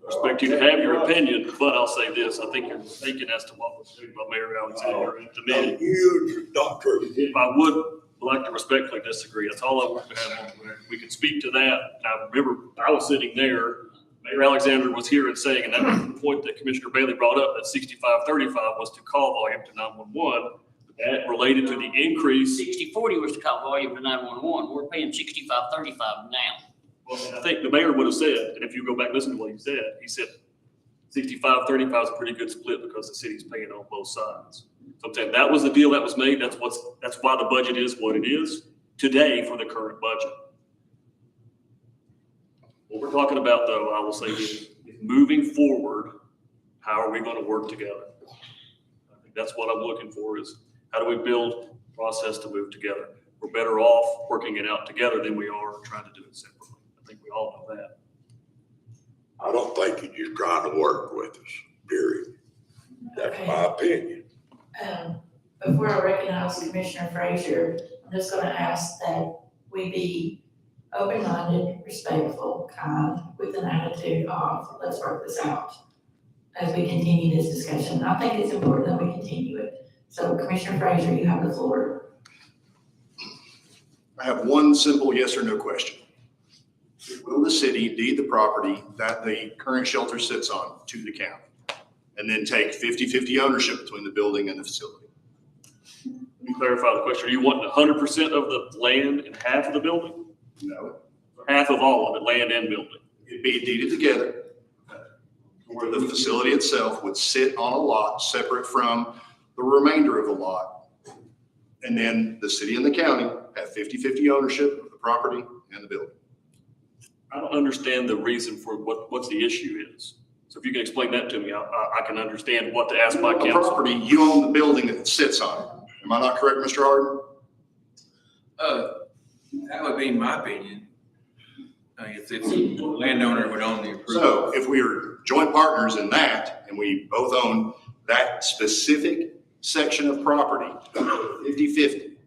respect you to have your opinion, but I'll say this, I think you're mistaken as to what was said by Mayor Alexander at the meeting. You, not true. If I would like to respectfully disagree, that's all I want to have on the record. We can speak to that. I remember I was sitting there, Mayor Alexander was here and saying, and that was the point that Commissioner Bailey brought up, that 6535 was to call volume to 911. That related to the increase. 60/40 was to call volume to 911. We're paying 65/35 now. Well, I think the mayor would have said, and if you go back and listen to what he said 65/35 is a pretty good split because the city's paying on both sides. So I'm saying that was the deal that was made. That's why the budget is what it is today for the current budget. What we're talking about, though, I will say is moving forward, how are we going to work together? I think that's what I'm looking for is how do we build a process to move together? We're better off working it out together than we are trying to do it separately. I think we all know that. I don't think you're just trying to work with us, period. That's Okay. my opinion. Before I recognize Commissioner Frazier, I'm just gonna ask that we be open-minded, respectful, kind, with an attitude of, let's work this out as we continue this discussion. I think it's important that we continue it. So Commissioner Frazier, you have the floor. I have one simple yes or no question. Will the city deed the property that the current shelter sits on to the county? And then take 50-50 ownership between the building and the facility? Let me clarify the question. Are you wanting 100% of the land and half of the building? No. Half of all of it, land and building? It'd be deeded together, where the facility itself would sit on a lot separate from the remainder of the lot. And then the city and the county have 50-50 ownership of the property and the building. I don't understand the reason for what's the issue is. So if you can explain that to me, I can understand what to ask my The council. property, you own the building that it sits on. Am I not correct, Mr. Harden? That would be my opinion. If the landowner would own the improvement. So if we are joint partners in that, and we both own that specific section of property, 50-50,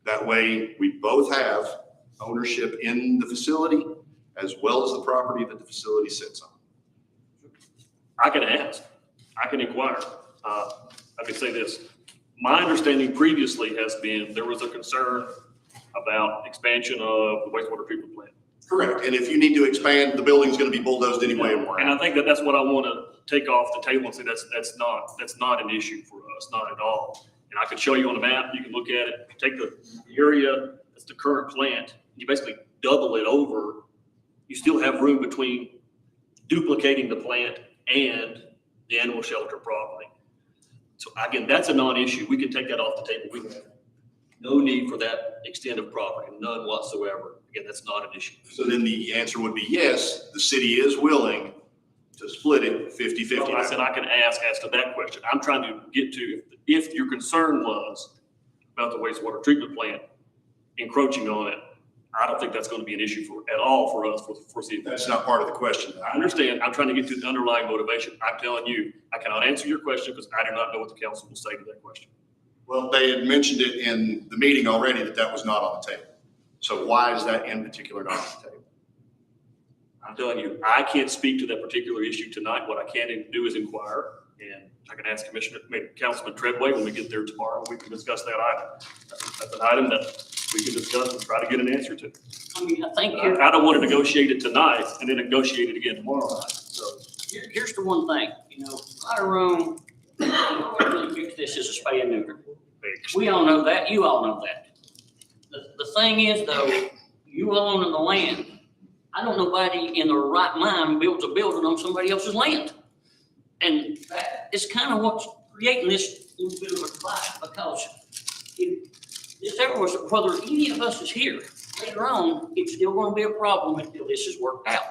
that way we both have ownership in the facility as well as the property that the facility sits on. I can ask, I can inquire. I can say this. My understanding previously has been there was a concern about expansion of the wastewater treatment plant. Correct. And if you need to expand, the building's going to be bulldozed anyway. And I think that's what I want to take off the table and say that's not an issue for us, not at all. And I could show you on the map, you can look at it, take the area that's the current plant, you basically double it over. You still have room between duplicating the plant and the animal shelter property. So again, that's a non-issue. We can take that off the table. We have no need for that extent of property, none whatsoever. Again, that's not an issue. So then the answer would be yes, the city is willing to split it 50-50. Well, I said I can ask as to that question. I'm trying to get to if your concern was about the wastewater treatment plant encroaching on it, I don't think that's going to be an issue at all for us for the foreseeable. That's not part of the question. I understand. I'm trying to get to the underlying motivation. I'm telling you, I cannot answer your question because I do not know what the council will say to that question. Well, they had mentioned it in the meeting already that was not on the table. So why is that in particular not on the table? I'm telling you, I can't speak to that particular issue tonight. What I can do is inquire, and I can ask Councilman Treadway when we get there tomorrow. We can discuss that item. That's an item that we can discuss and try to get an answer to. I mean, I think I don't want to negotiate it tonight and then negotiate it again tomorrow night. So here's the one thing, right or wrong, really fix this as a spay and neuter. We all know that, you all know that. The thing is though, you owning the land, I don't know nobody in their right mind builds a building on somebody else's land. And that is kind of what's creating this little bit of a divide because whether any of us is here, later on, it's still going to be a problem until this is worked out.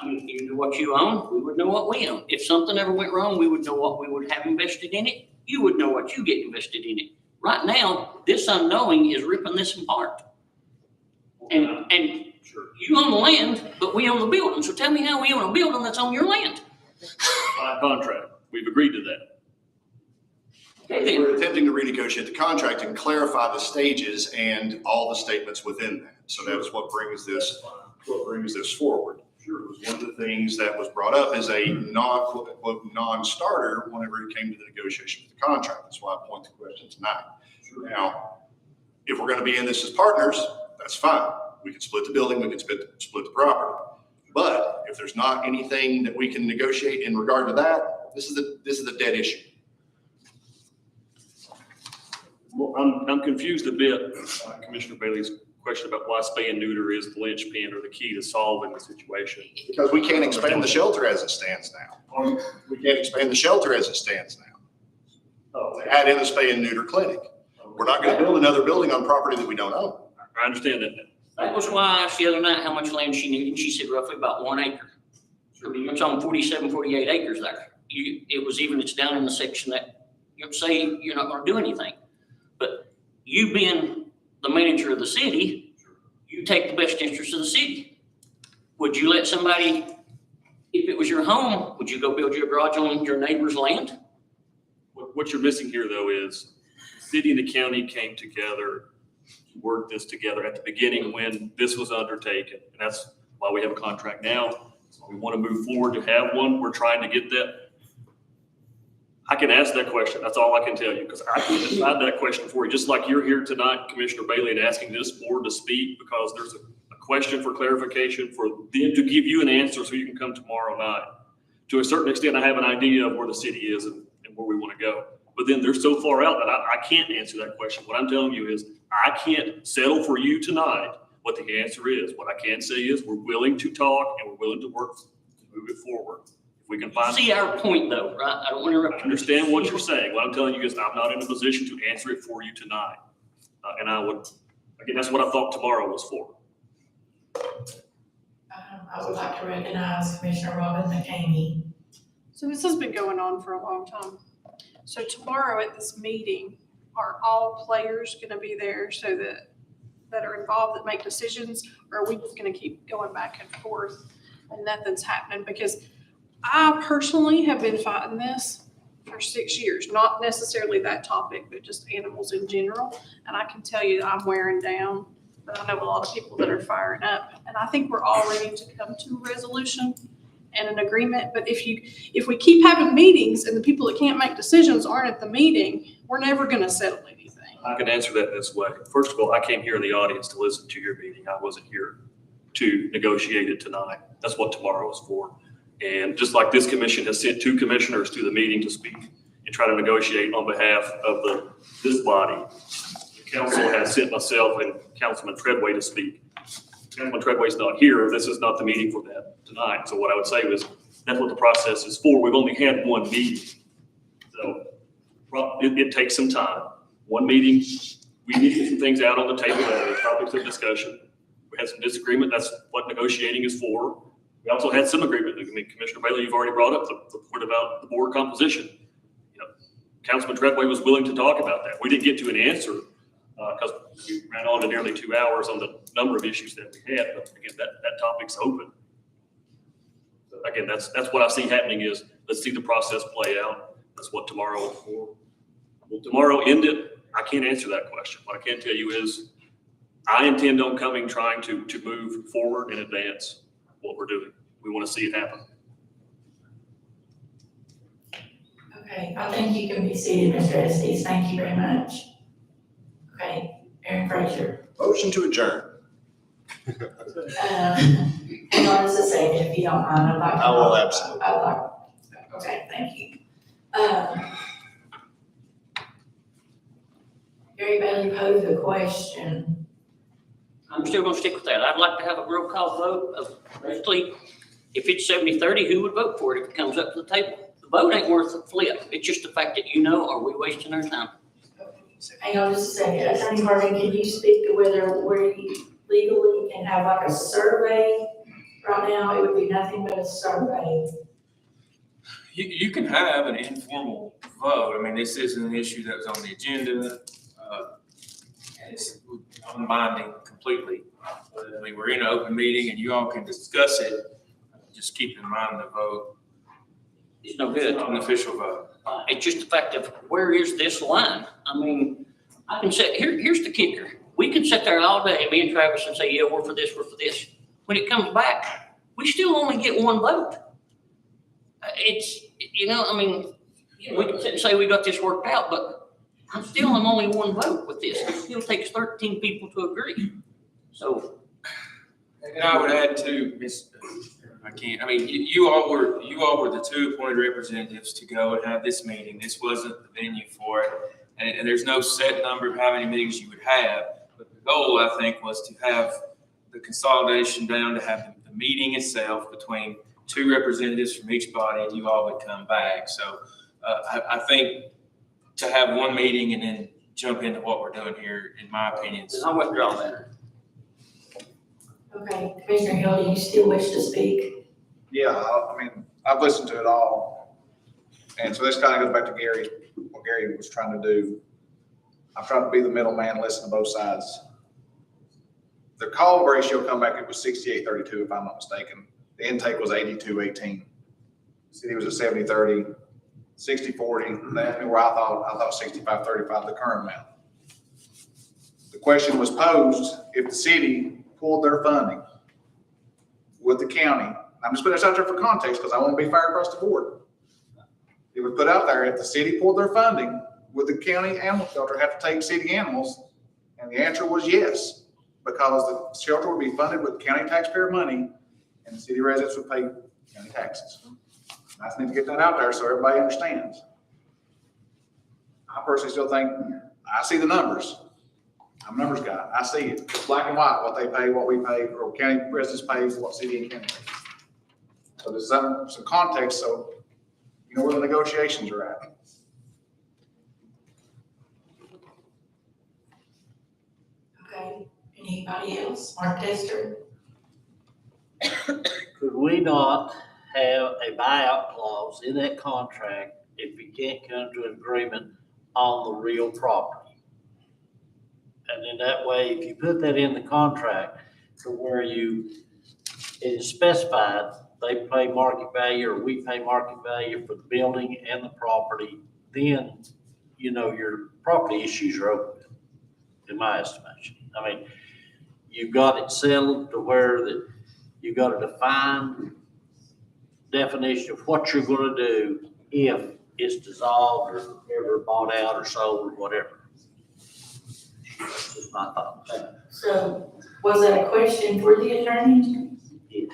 I mean, you know what you own, we would know what we own. If something ever went wrong, we would know what we would have invested in it. You would know what you get invested in it. Right now, this unknowing is ripping this apart. And you own the land, but we own the building. So tell me how we own a building that's on your land. By contract, we've agreed to that. Okay, then. We're attempting to renegotiate the contract and clarify the stages and all the statements within that. So that is what brings this forward. Sure, it was one of the things that was brought up as a quote unquote, non-starter whenever it came to the negotiation of the contract. That's why I point the question tonight. Now, if we're gonna be in this as partners, that's fine. We can split the building, we can split the property. But if there's not anything that we can negotiate in regard to that, this is a dead issue. Well, I'm confused a bit, Commissioner Bailey's question about why spay and neuter is the linchpin or the key to solving the situation. Because we can't expand the shelter as it stands now. We can't expand the shelter as it stands now. Oh, Add in a spay and neuter clinic. We're not gonna build another building on property that we don't own. I understand that. That was why I asked the other night how much land she needed, and she said roughly about 1 acre. I mean, it's on 47, 48 acres there. It's down in the section that you say you're not gonna do anything. But you being the manager of the city, you take the best interest of the city. Would you let somebody, if it was your home, would you go build your garage on your neighbor's land? What you're missing here, though, is the city and the county came together to work this together at the beginning when this was undertaken. And that's why we have a contract now. So we want to move forward to have one. We're trying to get that. I can ask that question. That's all I can tell you, because I can decide that question for you. Just like you're here tonight, Commissioner Bailey, and asking this board to speak because there's a question for clarification for them to give you an answer so you can come tomorrow night. To a certain extent, I have an idea of where the city is and where we want to go. But then they're so far out that I can't answer that question. What I'm telling you is I can't settle for you tonight what the answer is. What I can say is we're willing to talk and we're willing to work to move it forward. If we can find. See our point though, right? I don't want to interrupt I you. understand what you're saying. What I'm telling you is I'm not in a position to answer it for you tonight. And again, that's what I thought tomorrow was for. I would like to recognize Commissioner Robin McCamey. So this has been going on for a long time. So tomorrow at this meeting, are all players gonna be there so that are involved that make decisions? Or are we just gonna keep going back and forth and nothing's happening? Because I personally have been fighting this for 6 years, not necessarily that topic, but just animals in general. And I can tell you I'm wearing down, but I know a lot of people that are firing up. And I think we're all ready to come to a resolution and an agreement. But if we keep having meetings and the people that can't make decisions aren't at the meeting, we're never gonna settle anything. I can answer that this way. First of all, I came here in the audience to listen to your meeting. I wasn't here to negotiate it tonight. That's what tomorrow is for. And just like this commission has sent 2 commissioners to the meeting to speak and try to negotiate on behalf of this body, the council has sent myself and Councilman Treadway to speak. Councilman Treadway's not here. This is not the meeting for that tonight. So what I would say is that's what the process is for. We've only had 1 meeting. So it takes some time. 1 meeting, we need to get some things out on the table, topics of discussion. We had some disagreement. That's what negotiating is for. We also had some agreement. I mean, Commissioner Bailey, you've already brought up the point about the board composition. Councilman Treadway was willing to talk about that. We didn't get to an answer because we ran on to nearly 2 hours on the number of issues that we had. But again, that topic's open. So again, that's what I see happening is let's see the process play out. That's what tomorrow is for. Will tomorrow end it? I can't answer that question. What I can tell you is I intend on trying to move forward and advance what we're doing. We want to see it happen. Okay, I think you can be seated, Mr. Estes. Thank you very much. Okay, Aaron Frazier. Motion to adjourn. Hang on just a second, if you don't mind. I will absolutely. Okay, thank you. Gary Bailey posed a question. I'm still gonna stick with that. I'd like to have a roll call vote of basically, if it's 70-30, who would vote for it if it comes up to the table? The vote ain't worth a flip. It's just the fact that are we wasting our time? Hang on just a second. Attorney Harvey, can you speak to whether we legally can have like a survey Right now, it would be nothing but a survey. You can have an informal vote. I mean, this isn't an issue that was on the agenda. It's unbinding completely. I mean, we're in an open meeting and you all can discuss it. Just keep in mind the vote. It's no good. It's not an official vote. It's just the fact of where is this line? I mean, I can sit, here's the kicker. We can sit there all day, me and Travis, and say, yeah, we're for this, we're for this. When it comes back, we still only get one vote. It's, you know, I mean, we can sit and say we got this worked out, but I'm only one vote with this. It still takes 13 people to agree. So. And I would add too, I mean, you all were the two appointed representatives to go and have this meeting. This wasn't the venue for it. And there's no set number of how many meetings you would have. But the goal, I think, was to have the consolidation down, to have the meeting itself between two representatives from each body, and you all would come back. So I think to have one meeting and then jump into what we're doing here, in my opinion. I'll withdraw that. Okay, Commissioner Hill, do you still wish to speak? Yeah, I mean, I've listened to it all. And so this kind of goes back to Gary, what Gary was trying to do. I'm trying to be the middleman, listen to both sides. The call ratio come back, it was 68-32, if I'm not mistaken. The intake was 82-18. City was at 70-30, 60-40. That's where I thought 65-35, the current amount. The question was posed, if the city pulled their funding with the county, I'm just putting this out there for context because I want to be fair across the board. It was put out there, if the city pulled their funding, would the county animal shelter have to take city animals? And the answer was yes, because the shelter would be funded with county taxpayer money and the city residents would pay county taxes. I just need to get that out there so everybody understands. I personally still think, I see the numbers. I'm a numbers guy. I see it. It's black and white, what they pay, what we pay, or county residents pay, what city and county pay. So there's some context, so you know where the negotiations are at. Okay, anybody else? Mark Tester? Could we not have a buyout clause in that contract if we can't come to an agreement on the real property? And in that way, if you put that in the contract to where it is specified, they pay market value or we pay market value for the building and the property, then, you know, your property issues are open, in my estimation. I mean, you've got it settled to where that you got a defined definition of what you're gonna do if it's dissolved or ever bought out or sold or whatever. That's just my thought. So was that a question for the attorney? Yes.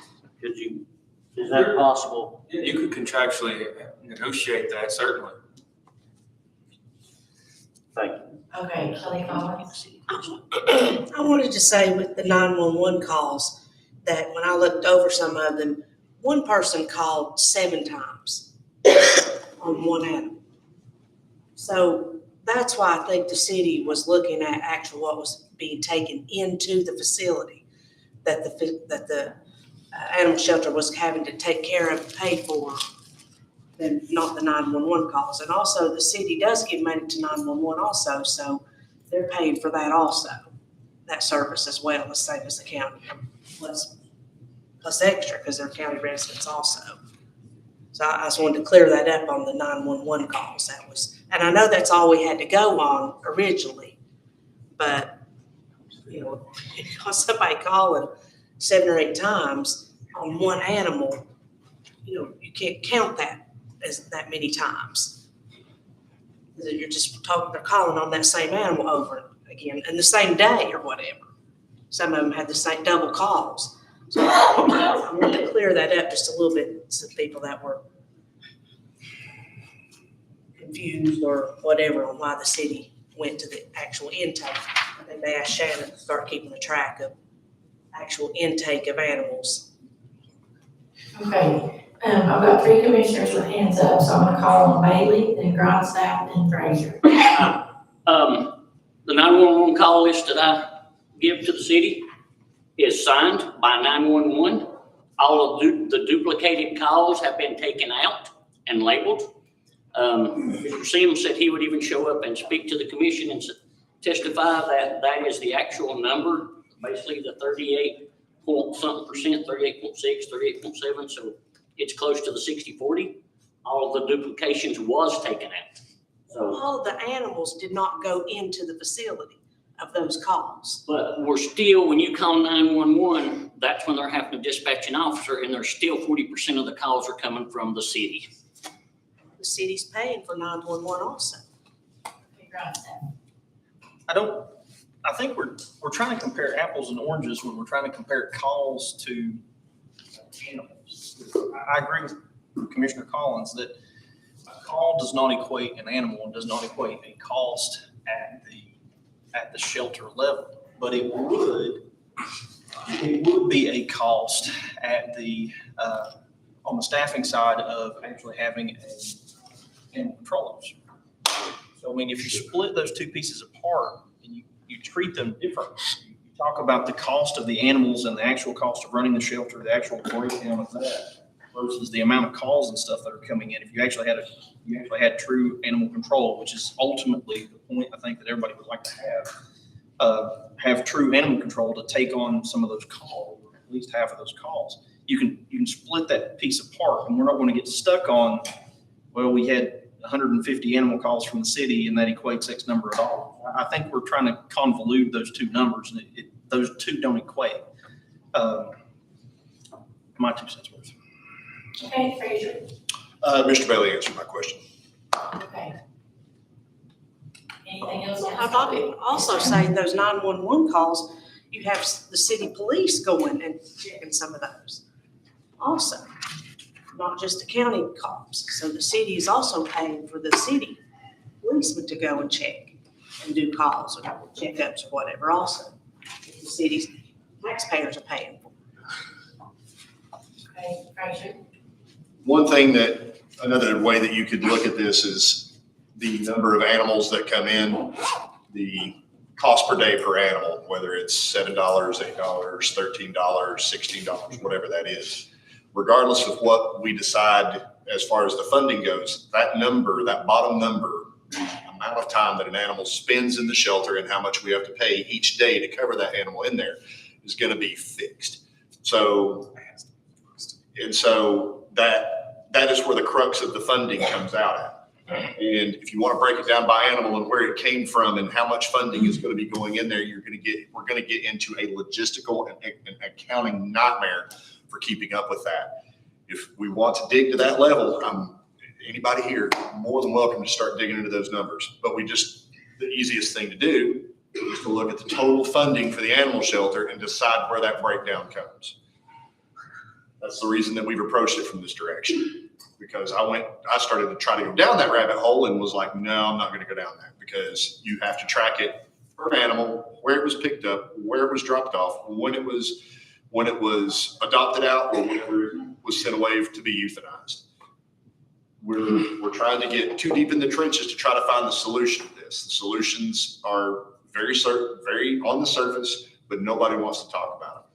Is that possible? You could contractually negotiate that, certainly. Thank you. Okay, Kelly Collins. I wanted to say with the 911 calls, that when I looked over some of them, one person called 7 times on one animal. So that's why I think the city was looking at actually what was being taken into the facility that the animal shelter was having to take care of and pay for, and not the 911 calls. And also the city does give money to 911 also, so they're paying for that also, that service as well, the same as the county, plus extra because they're county residents also. So I just wanted to clear that up on the 911 calls. That was, and I know that's all we had to go on originally, but you know, somebody calling 7 or 8 times on one animal, you know, you can't count that as that many times. You're just talking, they're calling on that same animal over again and the same day or whatever. Some of them had the same double calls. So I want to clear that up just a little bit, some people that were confused or whatever on why the city went to the actual intake. I think they asked Shannon to start keeping a track of actual intake of animals. Okay, I've got 3 commissioners with hands up, so I'm gonna call on Bailey, then Grindstaff, then Frazier. The 911 call list that I give to the city is signed by 911. All of the duplicated calls have been taken out and labeled. Mr. Sims said he would even show up and speak to the commission and testify that that is the actual number, basically the 38 point something percent, 38.6, 38.7, so it's close to the 60-40. All of the duplications was taken out. So, all of the animals did not go into the facility of those calls. but we're still, when you call 911, that's when they're having to dispatch an officer, and there's still 40% of the calls are coming from the city. The city's paying for 911 also. I think we're trying to compare apples and oranges when we're trying to compare calls to animals. I agree with Commissioner Collins that a call does not equate an animal and does not equate a cost at the shelter level, but it would be a cost at the on the staffing side of actually having animal control officer. So I mean, if you split those two pieces apart and you treat them differently, you talk about the cost of the animals and the actual cost of running the shelter, the actual breakdown of that versus the amount of calls and stuff that are coming in. If you actually had true animal control, which is ultimately the point I think that everybody would like to have true animal control to take on some of those calls, or at least half of those calls. You can split that piece apart, and we're not going to get stuck on, well, we had 150 animal calls from the city and that equates X number at all. I think we're trying to convolute those two numbers, and those two don't equate. My 2 cents worth. Okay, Frazier. Mr. Bailey answered my question. Okay. Anything else? I thought it also say those 911 calls, you have the city police going and checking some of those also, not just the county cops. So the city is also paying for the city policemen to go and check and do calls or checkups or whatever also. The city's taxpayers are paying for. Okay, Frazier. One thing another way that you could look at this is the number of animals that come in, the cost per day per animal, whether it's $7, $8, $13, $16, whatever that is. Regardless of what we decide as far as the funding goes, that number, that bottom number, the amount of time that an animal spends in the shelter and how much we have to pay each day to cover that animal in there is going to be fixed. So that is where the crux of the funding comes out at. And if you want to break it down by animal and where it came from and how much funding is going to be going in there, we're going to get into a logistical and accounting nightmare for keeping up with that. If we want to dig to that level, anybody here more than welcome to start digging into those numbers. But the easiest thing to do is to look at the total funding for the animal shelter and decide where that breakdown comes. That's the reason that we've approached it from this direction. Because I started to try to go down that rabbit hole and was like, no, I'm not going to go down that, because you have to track it per animal, where it was picked up, where it was dropped off, when it was adopted out, or whenever it was sent away to be euthanized. We're trying to get too deep in the trenches to try to find the solution to this. The solutions are very on the surface, but nobody wants to talk about it.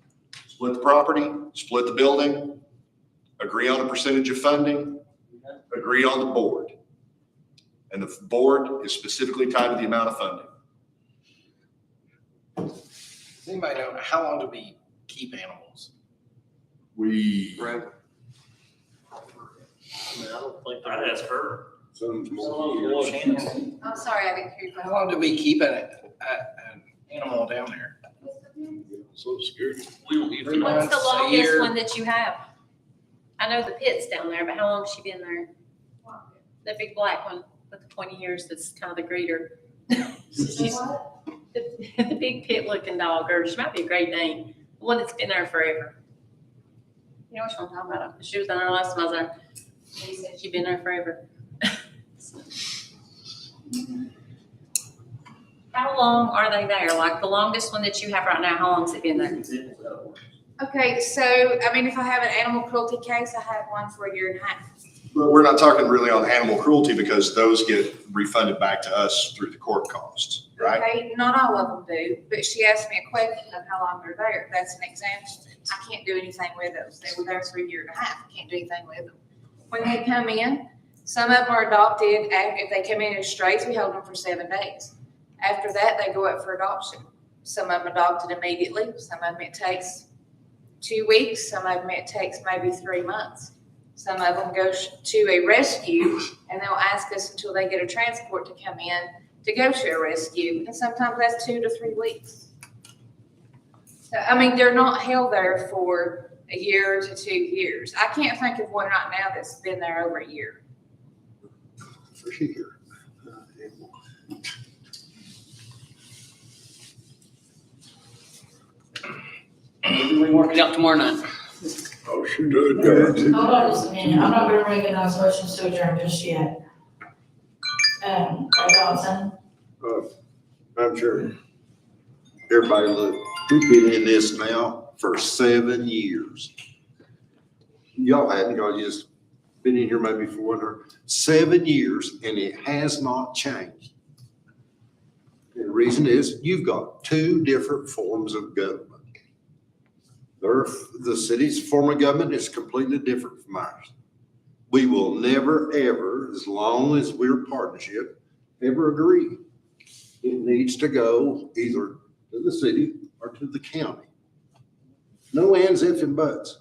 Split the property, split the building, agree on a percentage of funding, agree on the board. And the board is specifically tied to the amount of funding. Does anybody know how long do we keep animals? Forever. I don't think. I'd ask her. I'm sorry, I didn't hear you. How long do we keep an animal down there? Social Security. What's the longest one that you have? I know the pit's down there, but how long has she been there? The big black one with the 20 years that's kind of the greater. She's the big pit looking dog, or she might be a Great Dane. The one that's been there forever. You know which one I'm talking about? She was down there last time I was there. He said she'd been there forever. How long are they there? Like the longest one that you have right now, how long has it been there? Okay, so, I mean, if I have an animal cruelty case, I have one for a year and a half. But we're not talking really on animal cruelty, because those get refunded back to us through the court costs. right? Okay, not all of them do, but she asked me a question of how long they're there. That's an example. I can't do anything with those. They were there for a year and a half. I can't do anything with them. When they come in, some of them are adopted. If they come in as strays, we hold them for 7 days. After that, they go up for adoption. Some of them adopted immediately. Some of them it takes 2 weeks. Some of them it takes maybe 3 months. Some of them go to a rescue, and they'll ask us until they get a transport to come in to go to a rescue, and sometimes that's 2 to 3 weeks. So, I mean, they're not held there for a year to 2 years. I can't think of one right now that's been there over a year. For sure. Maybe we work it out tomorrow night. Oh, she does good. Hold on just a minute, I'm not gonna recognize motions to adjourn just yet. Ray Johnson, I'm sure. Everybody look, we've been in this now for 7 years. Y'all hadn't, y'all just been in here maybe for 7 years, and it has not changed. And the reason is you've got 2 different forms of government. The city's form of government is completely different from ours. We will never, ever, as long as we're partnership, ever agree. It needs to go either to the city or to the county. No ands, ifs, and buts.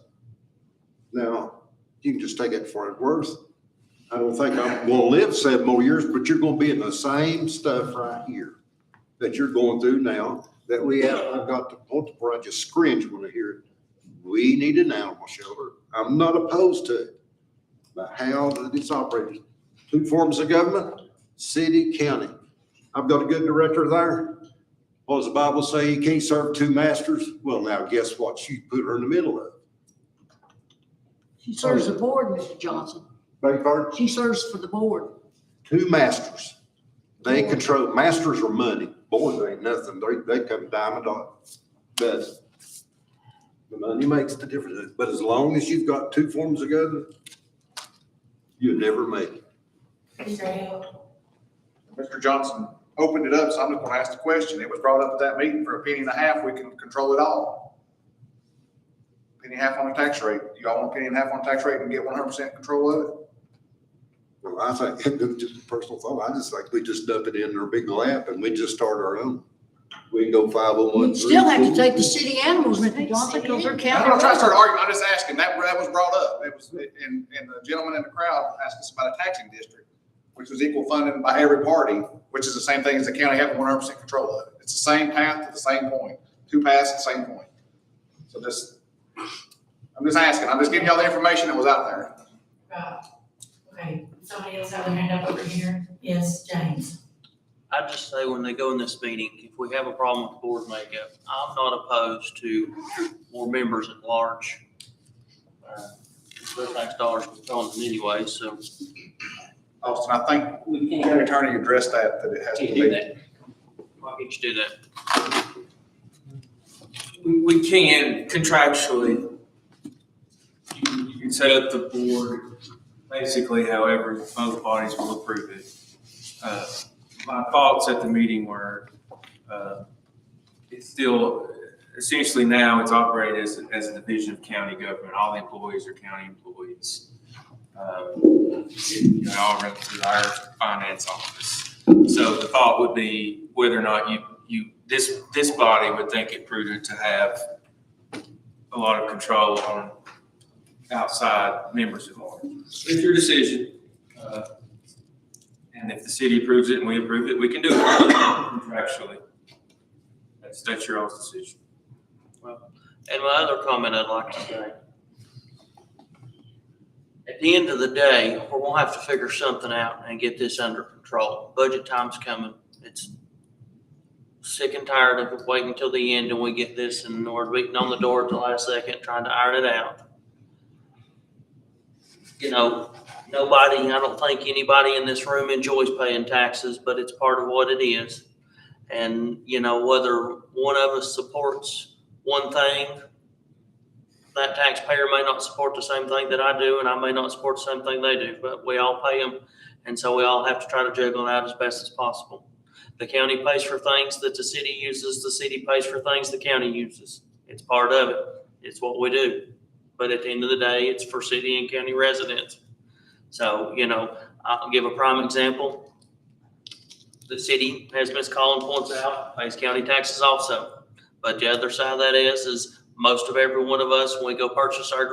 Now, you can just take it for its worth. I don't think I'm gonna live 7 more years, but you're gonna be in the same stuff right here that you're going through now, that we have. I've got to multiple, I just cringe when I hear it. We need an animal shelter. I'm not opposed to it, but how it's operated. 2 forms of government, city, county. I've got a good director there. What does the Bible say? You can't serve 2 masters? Well, now guess what? She put her in the middle of. She serves the board, Mr. Johnson. Beg your pardon? She serves for the board. 2 masters. They control, masters are money. Boys ain't nothing. They come dime a dollar. But the money makes the difference. But as long as you've got 2 forms of government, you'll never make it. Mr. Hill. Mr. Johnson opened it up, so I'm just gonna ask the question. It was brought up at that meeting for $0.015, we can control it all. $0.015 on the tax rate. You all want $0.015 on the tax rate and get 100% control of it? Well, I think, it's just a personal thought, I just think we just dump it in our big lap and we just start our own. We can go 501. You still have to take the city animals, Mr. Johnson, because they're I'm county. not trying to start an argument, I'm just asking, that was brought up. It was, and the gentleman in the crowd asked us about a taxing district, which was equal funding by every party, which is the same thing as the county having 100% control of it. It's the same path to the same point, 2 paths to the same point. So I'm just asking, I'm just giving y'all the information that was out there. Okay, somebody else have their hand up over here? Yes, James. I just say when they go in this meeting, if we have a problem with board makeup, I'm not opposed to more members at large. Their tax dollars are going them anyway, so. Austin, I think the county attorney addressed that it has to Can't be. do that. Why can't you do that? We can contractually, you can set up the board basically however both parties will approve it. My thoughts at the meeting were, it's still, essentially now it's operated as a division of county government. All the employees are county employees. It all runs through our finance office. So the thought would be whether or not this body would think it prudent to have a lot of control on outside members of ours. It's your decision. And if the city approves it and we approve it, we can do it contractually. That's your all's decision. Well, and my other comment I'd like to say, at the end of the day, we're gonna have to figure something out and get this under control. Budget time's coming. It's sick and tired of waiting until the end and we get this and we're beating on the door at the last second trying to iron it out. You know, I don't think anybody in this room enjoys paying taxes, but it's part of what it is. And, you know, whether one of us supports one thing, that taxpayer may not support the same thing that I do, and I may not support the same thing they do, but we all pay them. And so we all have to try to juggle it out as best as possible. The county pays for things that the city uses, the city pays for things the county uses. It's part of it. It's what we do. But at the end of the day, it's for city and county residents. So, I'll give a prime example. The city, as Ms. Collins points out, pays county taxes also. But the other side of that is most of every one of us, when we go purchase our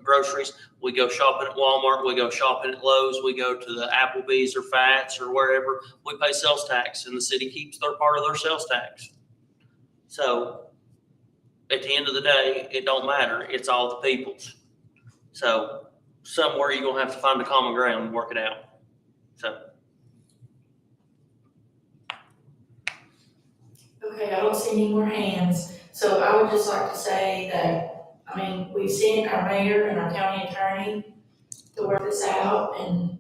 groceries, we go shopping at Walmart, we go shopping at Lowe's, we go to the Applebee's or Fats or wherever, we pay sales tax, and the city keeps their part of their sales tax. So at the end of the day, it don't matter. It's all the people's. So somewhere you're gonna have to find a common ground and work it out. So. Okay, I don't see any more hands, so I would just like to say that, we've sent our mayor and our county attorney to work this out, and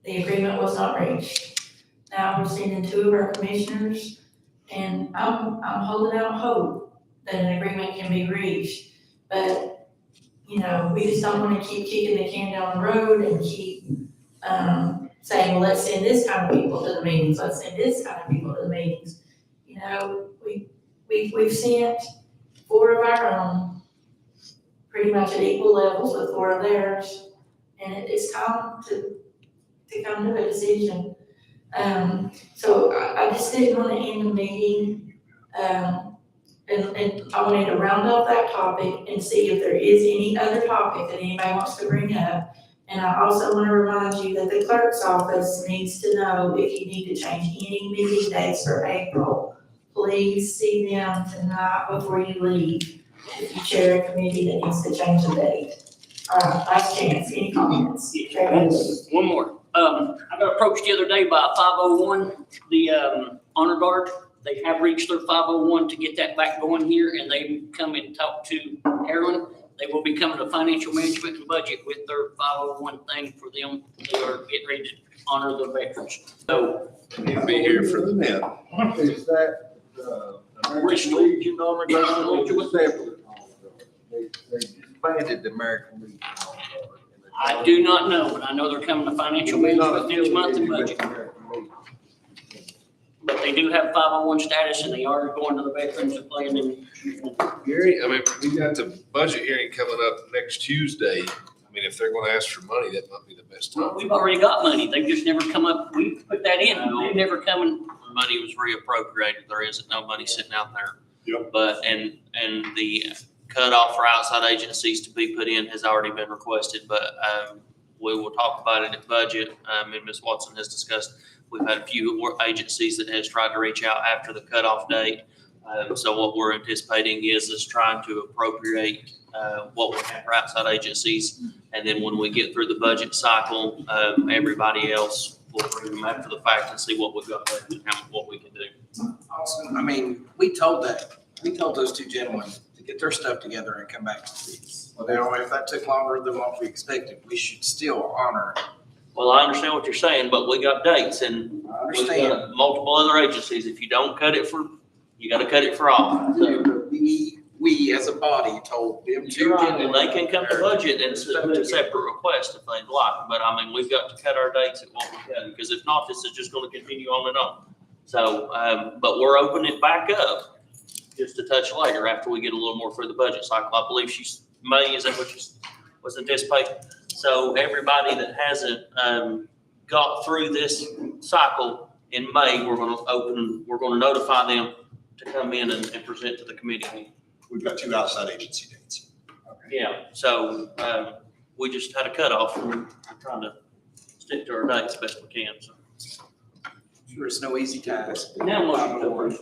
the agreement was not reached. Now we're sending 2 of our commissioners, and I'm holding out hope that an agreement can be reached. But, we just don't wanna keep kicking the can down the road and keep, saying, well, let's send this kind of people to the meetings, let's send this kind of people to the meetings. We've sent 4 of our own, pretty much at equal levels with 4 of theirs, and it's time to come to a decision. So I just didn't want to end the meeting, and I wanted to round off that topic and see if there is any other topic that anybody wants to bring up. And I also want to remind you that the clerk's office needs to know if you need to change any meeting dates for April. Please see them tonight before you leave, if you chair a committee that needs to change the date. All right, last chance, any comments? One more. I got approached the other day by a 501, the honor guard. They have reached their 501 to get that back going here, and they come and talk to Carolyn. They will be coming to financial management and budget with their 501 thing for them. They are getting ready to honor the veterans. So He'll be here for the net. What is that, Bristol. Legion Army Guard? They disbanded the American Legion Army Guard. I do not know, but I know they're coming to financial management next month and budget. But they do have 501 status, and they are going to the veterans and playing in. Gary, we got the budget hearing coming up next Tuesday. If they're gonna ask for money, that might be the best time. Well, we've already got money. They've just never come up. We put that in. They've never come and. Money was reappropriated. There isn't no money sitting out there. Yep. But, and the cutoff for outside agencies to be put in has already been requested, but, we will talk about it at budget. And Ms. Watson has discussed, we've had a few agencies that has tried to reach out after the cutoff date. So what we're anticipating is trying to appropriate, what we have for outside agencies. And then when we get through the budget cycle, everybody else will bring them after the fact and see what we've got left and what we can do. Awesome. We told those 2 gentlemen to get their stuff together and come back to these. Well, now, if that took longer than what we expected, we should still honor it. Well, I understand what you're saying, but we got dates and I understand. we've got multiple other agencies. If you don't cut it for, you gotta cut it for all. So, We as a body told them to. and they can come to budget and submit a separate request if they'd like, but we've got to cut our dates at what we can, because if not, this is just gonna continue on and on. So, but we're opening it back up just a touch later after we get a little more through the budget cycle. I believe May, is that what was anticipated? So everybody that hasn't, got through this cycle in May, we're gonna notify them to come in and present to the committee. We've got 2 outside agency dates. Yeah, so, we just had a cutoff, and we're trying to stick to our dates best we can, so. Sure, it's no easy task. Now, motion to approve.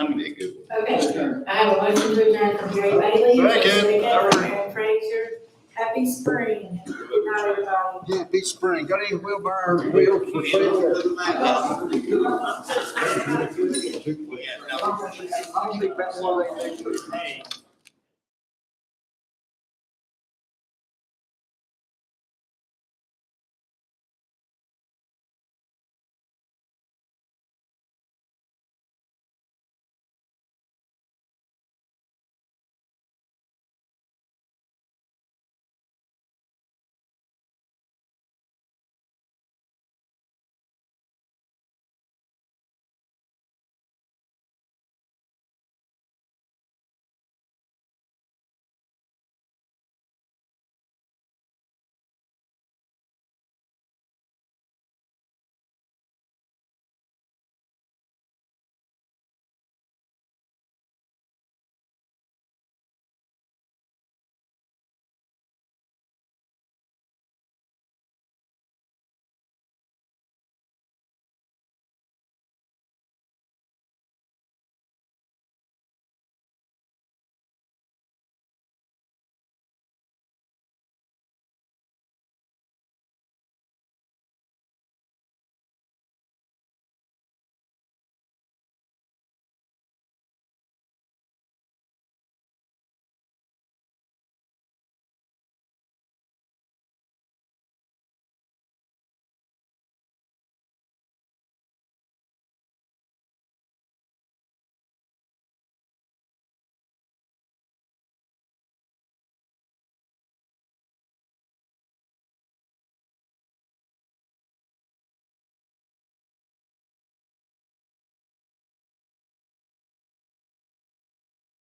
Okay, I have a motion to adjourn from Gary Bailey. Second from Aaron Frazier. Happy spring. Good night, everybody. Happy spring. Got any wheelbarrows, wheels for sale? I'll think that's why they